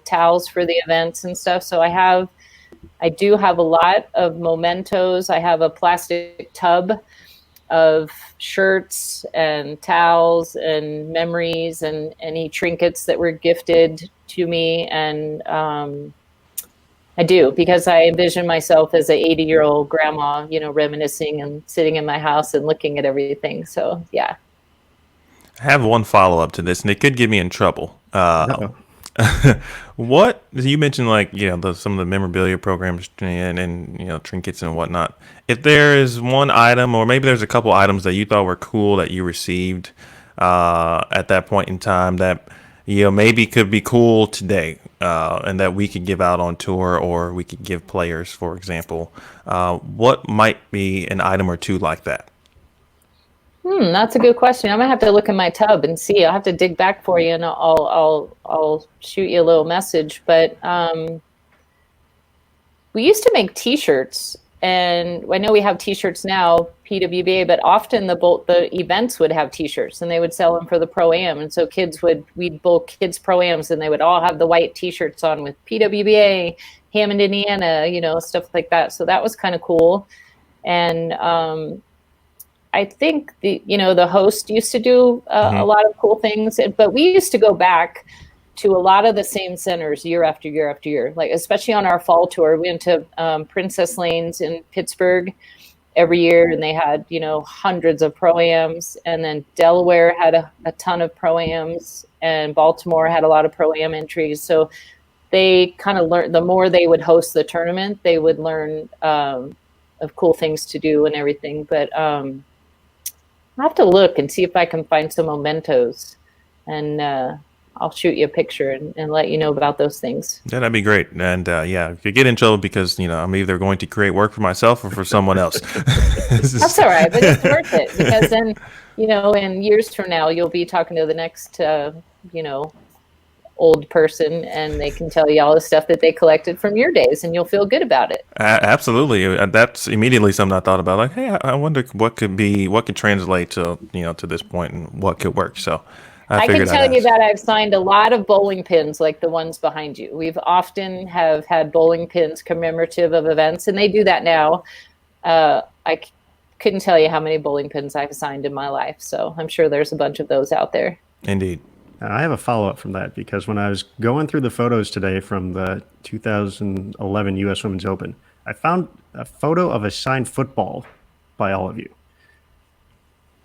towels for the events and stuff. So I do have a lot of mementos. I have a plastic tub of shirts and towels and memories and any trinkets that were gifted to me. And I do, because I envision myself as a 80-year-old grandma, reminiscing and sitting in my house and looking at everything. So, yeah. I have one follow up to this, and it could get me in trouble. Uh-oh. What you mentioned, like some of the memorabilia programs and trinkets and whatnot. If there is one item, or maybe there's a couple items that you thought were cool that you received at that point in time that maybe could be cool today, and that we could give out on tour, or we could give players, for example, what might be an item or two like that? That's a good question. I'm gonna have to look in my tub and see. I'll have to dig back for you, and I'll shoot you a little message. But we used to make T-shirts, and I know we have T-shirts now, PWBA, but often the events would have T-shirts, and they would sell them for the Pro-Am. And so we'd bowl kids Pro-Ams, and they would all have the white T-shirts on with PWBA, Hammond, Indiana, stuff like that. So that was kind of cool. And I think the host used to do a lot of cool things, but we used to go back to a lot of the same centers year after year after year, like especially on our fall tour. We went to Princess Lanes in Pittsburgh every year, and they had hundreds of Pro-Ams, and then Delaware had a ton of Pro-Ams, and Baltimore had a lot of Pro-Am entries. So they kind of learned, the more they would host the tournament, they would learn of cool things to do and everything. But I'll have to look and see if I can find some mementos, and I'll shoot you a picture and let you know about those things. Yeah, that'd be great. And if you get in trouble because I'm either going to create work for myself or for someone else. That's all right, but it's worth it, because then in years from now you'll be talking to the next old person, and they can tell you all the stuff that they collected from your days, and you'll feel good about it. Absolutely. That's immediately something I thought about. Like, hey, I wonder what could translate to to this point, and what could work. So I can tell you that I've signed a lot of bowling pins, like the ones behind you. We've often have had bowling pins commemorative of events, and they do that now. I couldn't tell you how many bowling pins I've signed in my life, so I'm sure there's a bunch of those out there. Indeed. I have a follow-up from that, because when I was going through the photos today from the 2011 U.S. Women's Open, I found a photo of a signed football by all of you.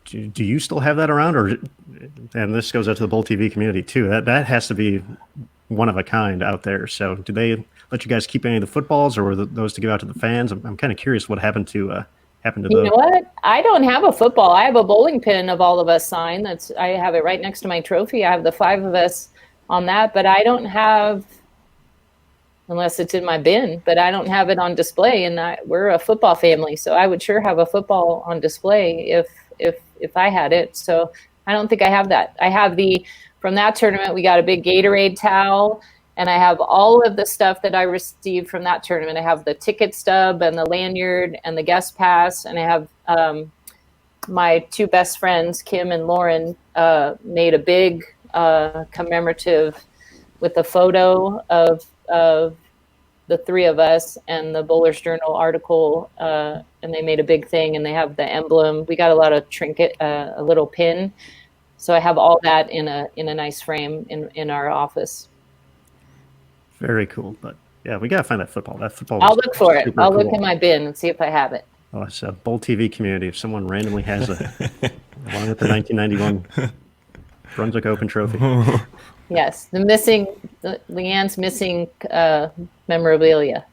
Do you still have that around? And this goes out to the Bowl TV community too. That has to be one of a kind out there. So do they let you guys keep any of the footballs, or were those to give out to the fans? I'm kind of curious what happened to those. You know what? I don't have a football. I have a bowling pin of all of us signed. I have it right next to my trophy. I have the 5 of us on that, but I don't have, unless it's in my bin, but I don't have it on display. And we're a football family, so I would sure have a football on display if I had it. So I don't think I have that. I have from that tournament, we got a big Gatorade towel, and I have all of the stuff that I received from that tournament. I have the ticket stub and the lanyard and the guest pass. And I have my 2 best friends, Kim and Lauren, made a big commemorative with a photo of the 3 of us and the Bowler's Journal article. And they made a big thing, and they have the emblem. We got a lot of trinket, a little pin. So I have all that in a nice frame in our office. Very cool. But yeah, we got to find that football. I'll look for it. I'll look in my bin and see if I have it. Oh, it's a Bowl TV community. If someone randomly has along with the 1991 Brunswick Open trophy. Yes, Leanne's missing memorabilia.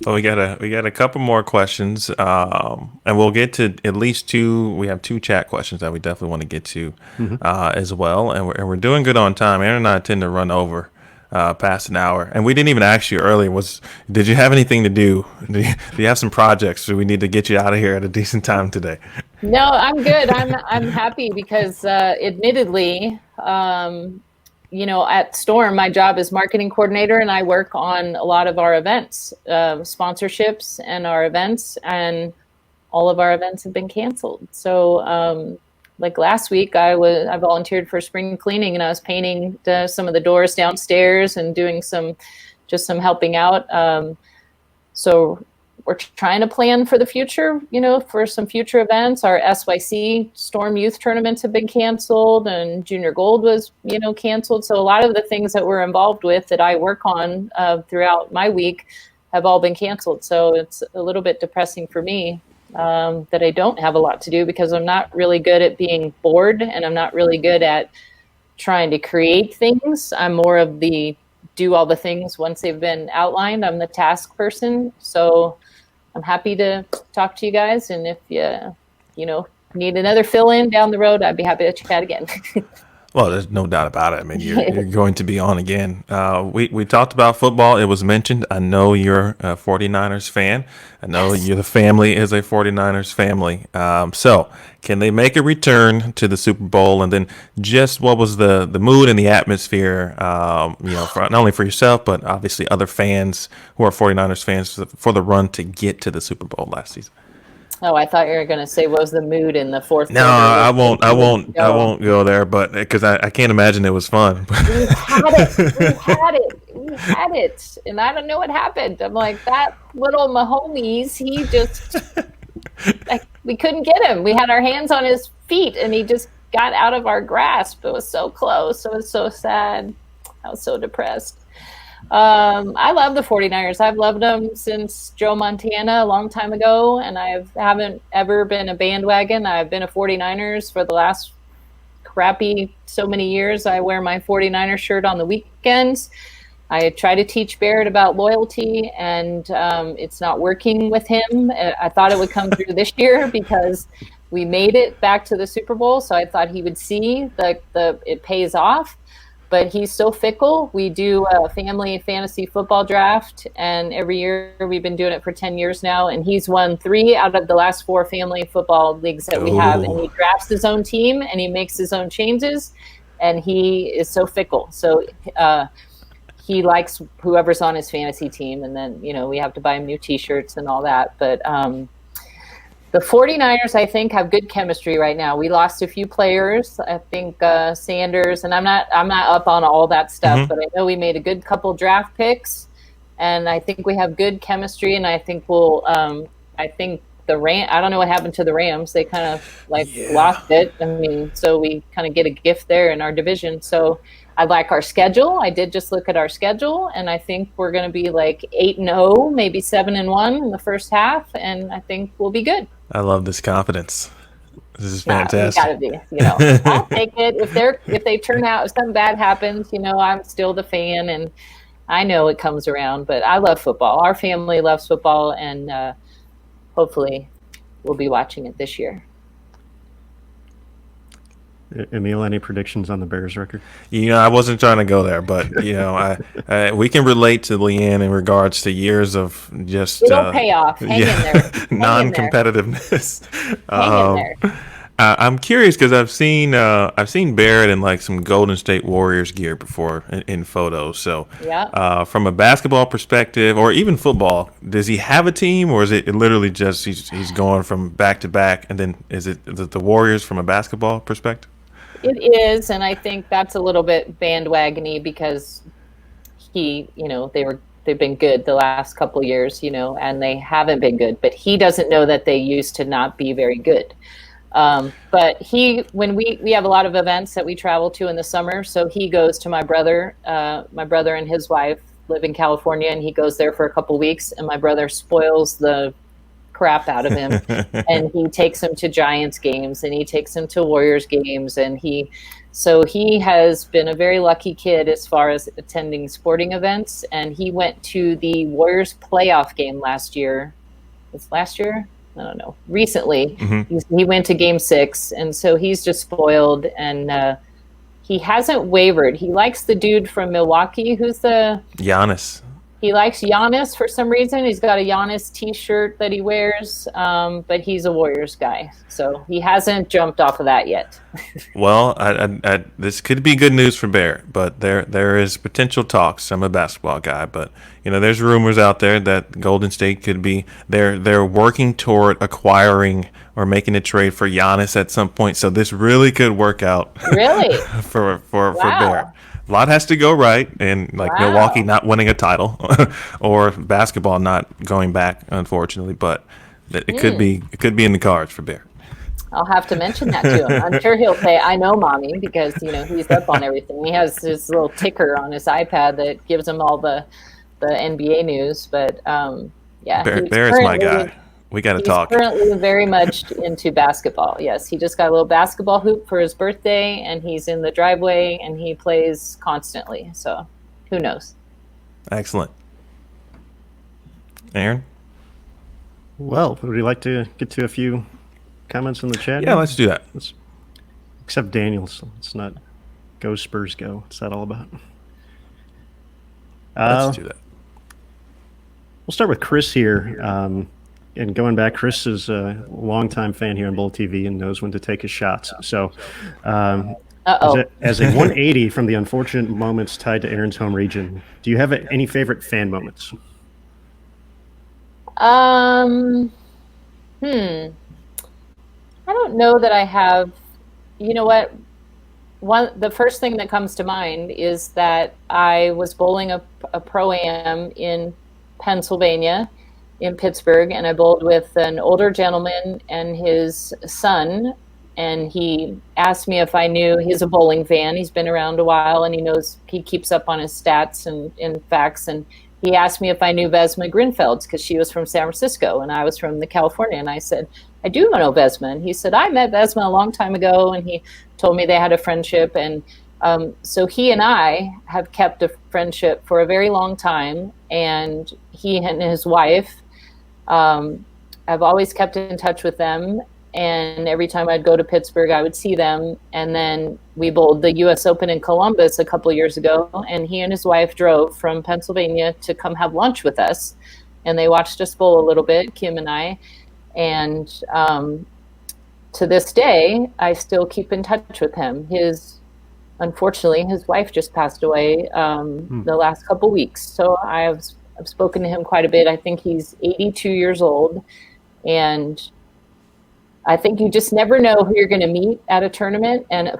Well, we got a couple more questions, and we'll get to at least 2. We have 2 chat questions that we definitely want to get to as well, and we're doing good on time. Aaron and I tend to run over past an hour, and we didn't even ask you earlier. Did you have anything to do? Do you have some projects? So we need to get you out of here at a decent time today. No, I'm good. I'm happy because, admittedly, at Storm, my job is marketing coordinator, and I work on a lot of our events, sponsorships, and our events, and all of our events have been canceled. So, like last week, I volunteered for spring cleaning, and I was painting some of the doors downstairs and doing some helping out. So we're trying to plan for the future, for some future events. Our SYC Storm Youth tournaments have been canceled, and Junior Gold was, canceled. So a lot of the things that we're involved with that I work on throughout my week have all been canceled. So it's a little bit depressing for me. that I don't have a lot to do because I'm not really good at being bored, and I'm not really good at trying to create things. I'm more of the do all the things once they've been outlined. I'm the task person. So I'm happy to talk to you guys. And if you need another fill-in down the road, I'd be happy to chat again. Well, there's no doubt about it. I mean, you're going to be on again. We talked about football. It was mentioned. I know you're a 49ers fan. I know the family is a 49ers family. So can they make a return to the Super Bowl? And then just what was the mood and the atmosphere, for, not only for yourself, but obviously other fans who are 49ers fans for the run to get to the Super Bowl last season? Oh, I thought you were going to say what was the mood in the fourth quarter. No, I won't go there, but because I can't imagine it was fun. We had it, and I don't know what happened. I'm like, that little Mahomes, he just, we couldn't get him. We had our hands on his feet, and he just got out of our grasp. It was so close. It was so sad. I was so depressed. I love the 49ers. I've loved them since Joe Montana a long time ago, and I haven't ever been a bandwagon. I've been a 49ers for the last crappy so many years. I wear my 49ers shirt on the weekends. I try to teach Barrett about loyalty, and it's not working with him. I thought it would come through this year because we made it back to the Super Bowl, so I thought he would see it pays off. But he's so fickle. We do a family fantasy football draft, and every year we've been doing it for 10 years now, and he's won 3 out of the last 4 family football leagues that we have, and he drafts his own team, and he makes his own changes, and he is so fickle. So he likes whoever's on his fantasy team, and then, we have to buy him new T-shirts and all that. But the 49ers, I think, have good chemistry right now. We lost a few players. I think Sanders, and I'm not up on all that stuff, but I know we made a good couple draft picks, and I think we have good chemistry. And I think I think the I don't know what happened to the Rams. They kind of lost it. I mean, so we kind of get a gift there in our division. So I like our schedule. I did just look at our schedule, and I think we're going to be like 8-0, maybe 7-1 in the first half, and I think we'll be good. I love this confidence. This is fantastic. Gotta be, I'll take it. If they turn out, if something bad happens, I'm still the fan, and I know it comes around. But I love football. Our family loves football, and hopefully, we'll be watching it this year. Emil, any predictions on the Bears record? I wasn't trying to go there, but we can relate to Leanne in regards to years of just it'll pay off. Hang in there. Non-competitiveness. Hang in there. I'm curious because I've seen Barrett in like some Golden State Warriors gear before in photos. So from a basketball perspective, or even football, does he have a team, or is it literally just he's going from back to back? And then is it the Warriors from a basketball perspective? It is, and I think that's a little bit bandwagon-y because they've been good the last couple of years, and they haven't been good. But he doesn't know that they used to not be very good. But when we have a lot of events that we travel to in the summer, so he goes to my brother and his wife live in California, and he goes there for a couple weeks, and my brother spoils the crap out of him and he takes him to Giants games, and he takes him to Warriors games, and he has been a very lucky kid as far as attending sporting events. And he went to the Warriors playoff game last year. I don't know. Recently, he went to Game 6, and so he's just spoiled, and he hasn't wavered. He likes the dude from Milwaukee, who's the Giannis. He likes Giannis for some reason. He's got a Giannis T-shirt that he wears, but he's a Warriors guy, so he hasn't jumped off of that yet. Well, this could be good news for Barrett, but there is potential talks. I'm a basketball guy, but there's rumors out there that Golden State could be they're working toward acquiring or making a trade for Giannis at some point. So this really could work out. Really? for Barrett. A lot has to go right, and Milwaukee not winning a title or basketball not going back, unfortunately, but it could be in the cards for Bear. I'll have to mention that to him. I'm sure he'll say, "I know, mommy," because he's up on everything. He has this little ticker on his iPad that gives him all the NBA news. But Bear is my guy. We got to He's talk. currently very much into basketball. Yes, he just got a little basketball hoop for his birthday, and he's in the driveway, and he plays constantly. So who knows? Excellent. Aaron? Well, would you like to get to a few comments in the chat? Yeah, let's do that. Except Daniel's. It's not go Spurs go. What's that all about? Let's do that. We'll start with Chris here. And going back, Chris is a longtime fan here on Bull TV and knows when to take his shots. So as a 180 from the unfortunate moments tied to Aaron's home region, do you have any favorite fan moments? I don't know that I have. You know what? The first thing that comes to mind is that I was bowling a pro-am in Pennsylvania, in Pittsburgh, and I bowled with an older gentleman and his son, and he asked me if I knew. He's a bowling fan. He's been around a while, and he keeps up on his stats and facts, and he asked me if I knew Vesma Grinfelds because she was from San Francisco and I was from California. And I said, I do know Vesma. And he said, I met Vesma a long time ago. And he told me they had a friendship. And so he and I have kept a friendship for a very long time. And he and his wife, I've always kept in touch with them. And every time I'd go to Pittsburgh, I would see them. And then we bowled the US Open in Columbus a couple of years ago. And he and his wife drove from Pennsylvania to come have lunch with us. And they watched us bowl a little bit, Kim and I. And to this day, I still keep in touch with him. Unfortunately, his wife just passed away the last couple of weeks. So I've spoken to him quite a bit. I think he's 82 years old. And I think you just never know who you're going to meet at a tournament, and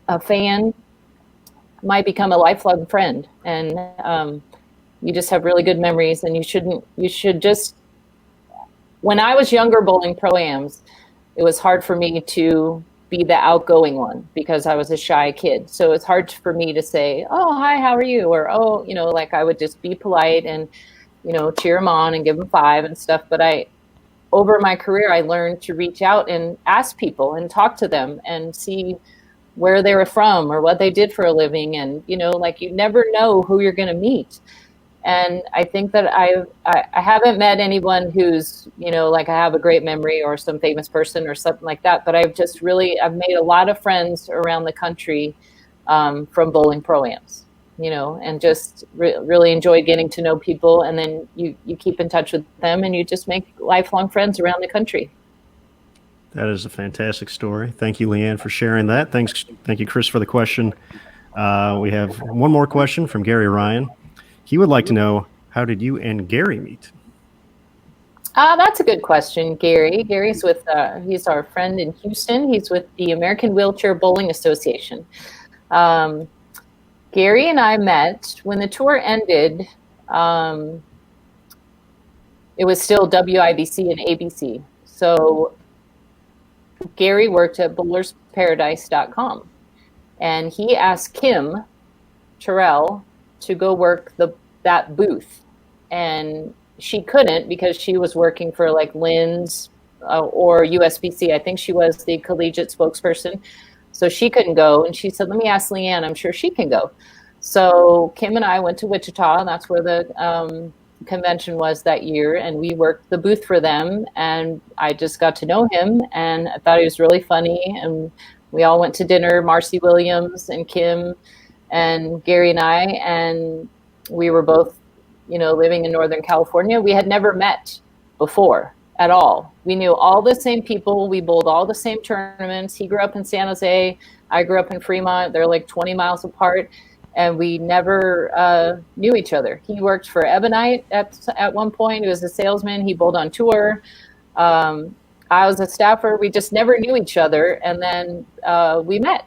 a fan might become a lifelong friend, and you just have really good memories. And you should just, when I was younger bowling pro-ams, it was hard for me to be the outgoing one because I was a shy kid. So it's hard for me to say, oh, hi, how are you? Or, oh, like I would just be polite and, cheer them on and give them 5 and stuff. But over my career, I learned to reach out and ask people and talk to them and see where they were from or what they did for a living. And, you never know who you're going to meet. And I think that I haven't met anyone who's, I have a great memory or some famous person or something like that. But I've made a lot of friends around the country from bowling pro-ams. And just really enjoy getting to know people. And then you keep in touch with them and you just make lifelong friends around the country. That is a fantastic story. Thank you, Leanne, for sharing that. Thank you, Chris, for the question. We have one more question from Gary Ryan. He would like to know, how did you and Gary meet? That's a good question, Gary. Gary's he's our friend in Houston. He's with the American Wheelchair Bowling Association. Gary and I met when the tour ended. It was still WIBC and ABC. So Gary worked at bowlersparadise.com, and he asked Kim Terrell to go work that booth, and she couldn't because she was working for like Lynn's or USBC. I think she was the collegiate spokesperson. So she couldn't go, and she said, let me ask Leanne, I'm sure she can go. So Kim and I went to Wichita, and that's where the convention was that year, and we worked the booth for them, and I just got to know him, and I thought he was really funny, and we all went to dinner, Marcy Williams and Kim and Gary and I, and we were both, living in Northern California. We had never met before at all. We knew all the same people. We bowled all the same tournaments. He grew up in San Jose. I grew up in Fremont. They're like 20 miles apart. And we never knew each other. He worked for Ebonite at one point. He was a salesman. He bowled on tour. I was a staffer. We just never knew each other. And then we met.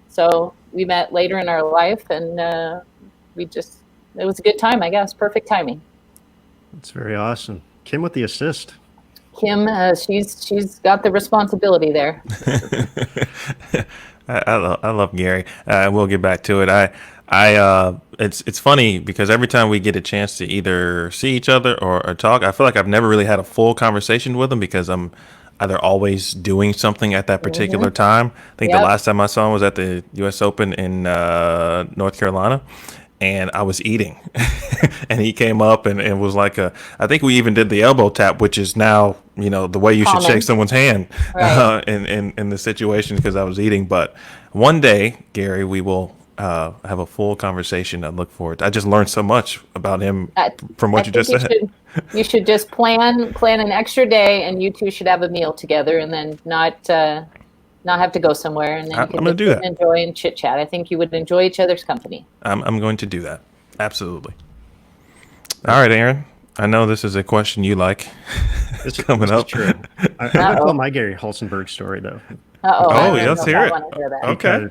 So we met later in our life. And it was a good time, I guess. Perfect timing. That's very awesome. Kim with the assist. Kim, she's got the responsibility there. I love Gary. We'll get back to it. It's funny because every time we get a chance to either see each other or talk, I feel like I've never really had a full conversation with him because I'm either always doing something at that particular time. I think the last time I saw him was at the US Open in North Carolina, and I was eating. And he came up and was like I think we even did the elbow tap, which is now, the way you should shake someone's hand in the situation because I was eating. But one day, Gary, we will have a full conversation. I look forward to. I just learned so much about him from what you just said. You should just plan an extra day, and you two should have a meal together, and then not have to go somewhere, and then you can just enjoy and chit chat. I think you would enjoy each other's company. I'm going to do that. Absolutely. All right, Aaron. I know this is a question you like. This coming up. True. I want to tell my Gary Hulsenberg story though. Oh, let's hear it. Okay.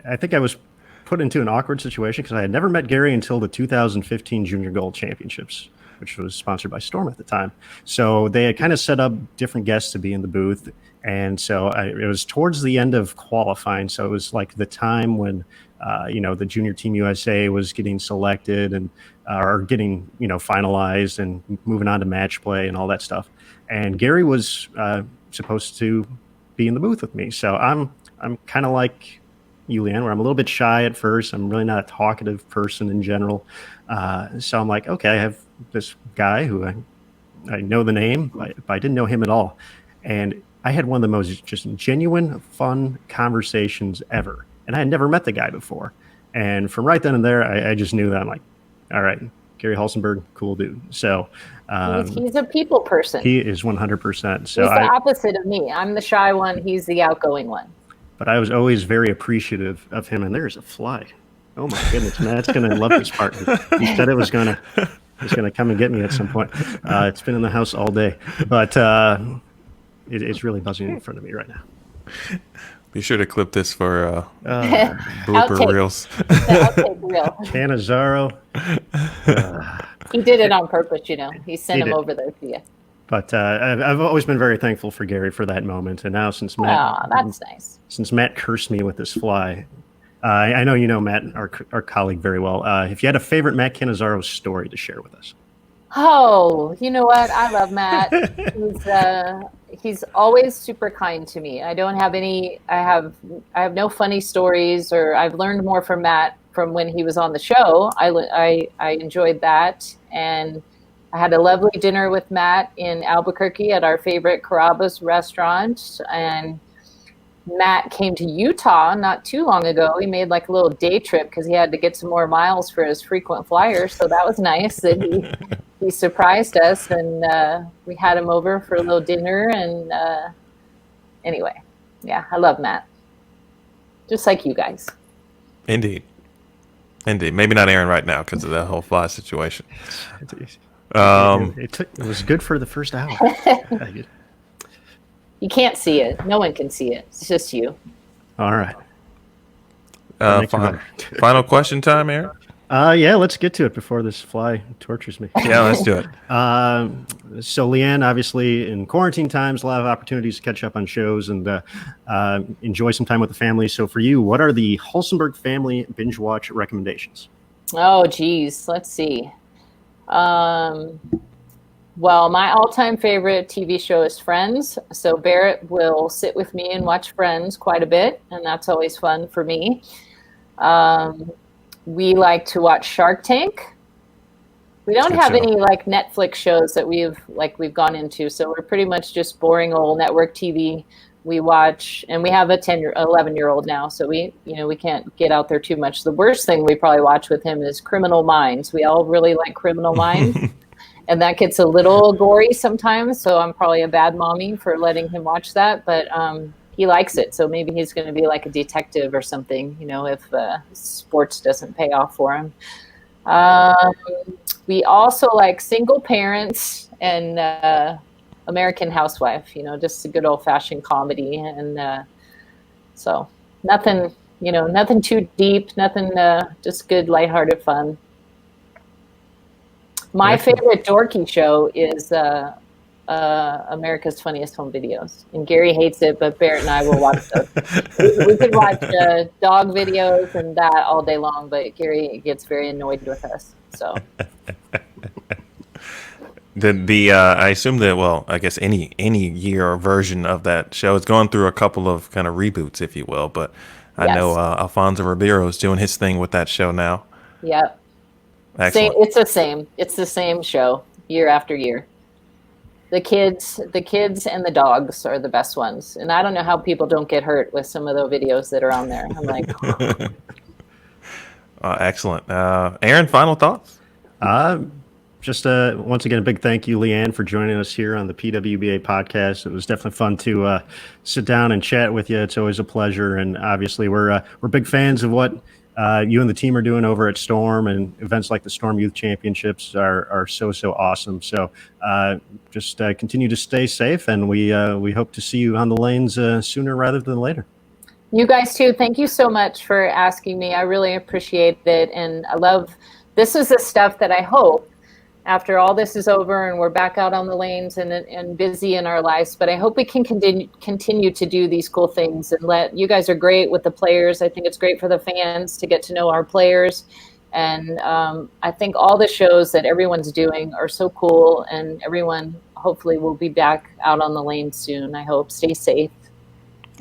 I think I was put into an awkward situation because I had never met Gary until the 2015 Junior Gold Championships, which was sponsored by Storm at the time. So they had kind of set up different guests to be in the booth. And so it was towards the end of qualifying. So it was like the time when, the Junior Team USA was getting selected and or getting, finalized and moving on to match play and all that stuff. And Gary was supposed to be in the booth with me. So I'm kind of like you, Leanne, where I'm a little bit shy at first. I'm really not a talkative person in general. So I'm like, okay, I have this guy who I know the name, but I didn't know him at all. And I had one of the most just genuine, fun conversations ever. And I had never met the guy before. And from right then and there, I just knew that I'm like, all right, Gary Hulsenberg, cool dude. So he's a people person. He is 100%. So he's the opposite of me. I'm the shy one. He's the outgoing one. But I was always very appreciative of him. And there's a fly. Oh my goodness, Matt's gonna love this part. He said it was gonna come and get me at some point. It's been in the house all day, but it's really buzzing in front of me right now. Be sure to clip this for blooper reels. The outtake reel. Cannizzaro. He did it on purpose, He sent him over there to you. But I've always been very thankful for Gary for that moment. And now since Matt, that's nice. Since Matt cursed me with this fly, I know you know Matt, our colleague, very well. If you had a favorite Matt Cannizzaro story to share with us. Oh, you know what? I love Matt. He's always super kind to me. I don't have any. I have no funny stories, or I've learned more from Matt from when he was on the show. I enjoyed that, and I had a lovely dinner with Matt in Albuquerque at our favorite Carrabba's restaurant, and Matt came to Utah not too long ago. He made like a little day trip because he had to get some more miles for his frequent flyer. So that was nice that he surprised us, and we had him over for a little dinner. And anyway, yeah, I love Matt. Just like you guys. Indeed. Maybe not Aaron right now because of that whole fly situation. It was good for the first hour. You can't see it. No one can see it. It's just you. All right. Final question time, Aaron? Yeah, let's get to it before this fly tortures me. Yeah, let's do it. So Leanne, obviously in quarantine times, a lot of opportunities to catch up on shows and enjoy some time with the family. So for you, what are the Hulsenberg family binge watch recommendations? Oh, geez. Let's see. Well, my all-time favorite TV show is Friends. So Barrett will sit with me and watch Friends quite a bit, and that's always fun for me. We like to watch Shark Tank. We don't have any like Netflix shows that we've gone into, so we're pretty much just boring old network TV. We watch, and we have a 11-year-old now, so we can't get out there too much. The worst thing we probably watch with him is Criminal Minds. We all really like Criminal Minds. And that gets a little gory sometimes, so I'm probably a bad mommy for letting him watch that. But he likes it, so maybe he's going to be like a detective or something, if sports doesn't pay off for him. We also like Single Parents and American Housewife, just a good old-fashioned comedy. And so nothing too deep, nothing, just good, lighthearted fun. My favorite dorky show is America's Funniest Home Videos. And Gary hates it, but Barrett and I will watch those. We could watch dog videos and that all day long, but Gary gets very annoyed with us. So. I assume that, well, I guess any year or version of that show is going through a couple of kind of reboots, if you will. But I know Alfonso Ribeiro is doing his thing with that show now. Yep. Excellent. It's the same show year after year. The kids and the dogs are the best ones. And I don't know how people don't get hurt with some of the videos that are on there. I'm like, excellent. Aaron, final thoughts? Just once again, a big thank you, Leanne, for joining us here on the PWBA podcast. It was definitely fun to sit down and chat with you. It's always a pleasure, and obviously we're big fans of what you and the team are doing over at Storm, and events like the Storm Youth Championships are so awesome. So just continue to stay safe, and we hope to see you on the lanes sooner rather than later. You guys too. Thank you so much for asking me. I really appreciate it, and I love. This is the stuff that I hope. After all this is over and we're back out on the lanes and busy in our lives, but I hope we can continue to do these cool things and you guys are great with the players. I think it's great for the fans to get to know our players. And I think all the shows that everyone's doing are so cool, and everyone hopefully will be back out on the lane soon. I hope. Stay safe.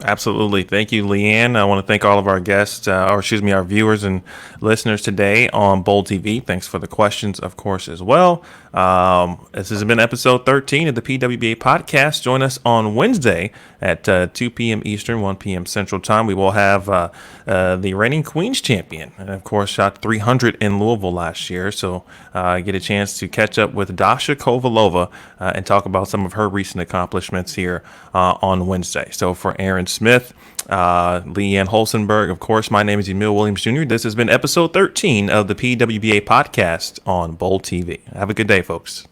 Absolutely. Thank you, Leanne. I want to thank all of our guests, our viewers and listeners today on Bold TV. Thanks for the questions, of course, as well. This has been episode 13 of the PWBA Podcast. Join us on Wednesday at 2 p.m. Eastern, 1 p.m. Central Time. We will have the reigning Queens champion, and of course, shot 300 in Louisville last year. So get a chance to catch up with Dasha Kovalova and talk about some of her recent accomplishments here on Wednesday. So for Aaron Smith, Leanne Hulsenberg, of course, my name is Emil Williams Jr. This has been episode 13 of the PWBA Podcast on Bold TV. Have a good day, folks.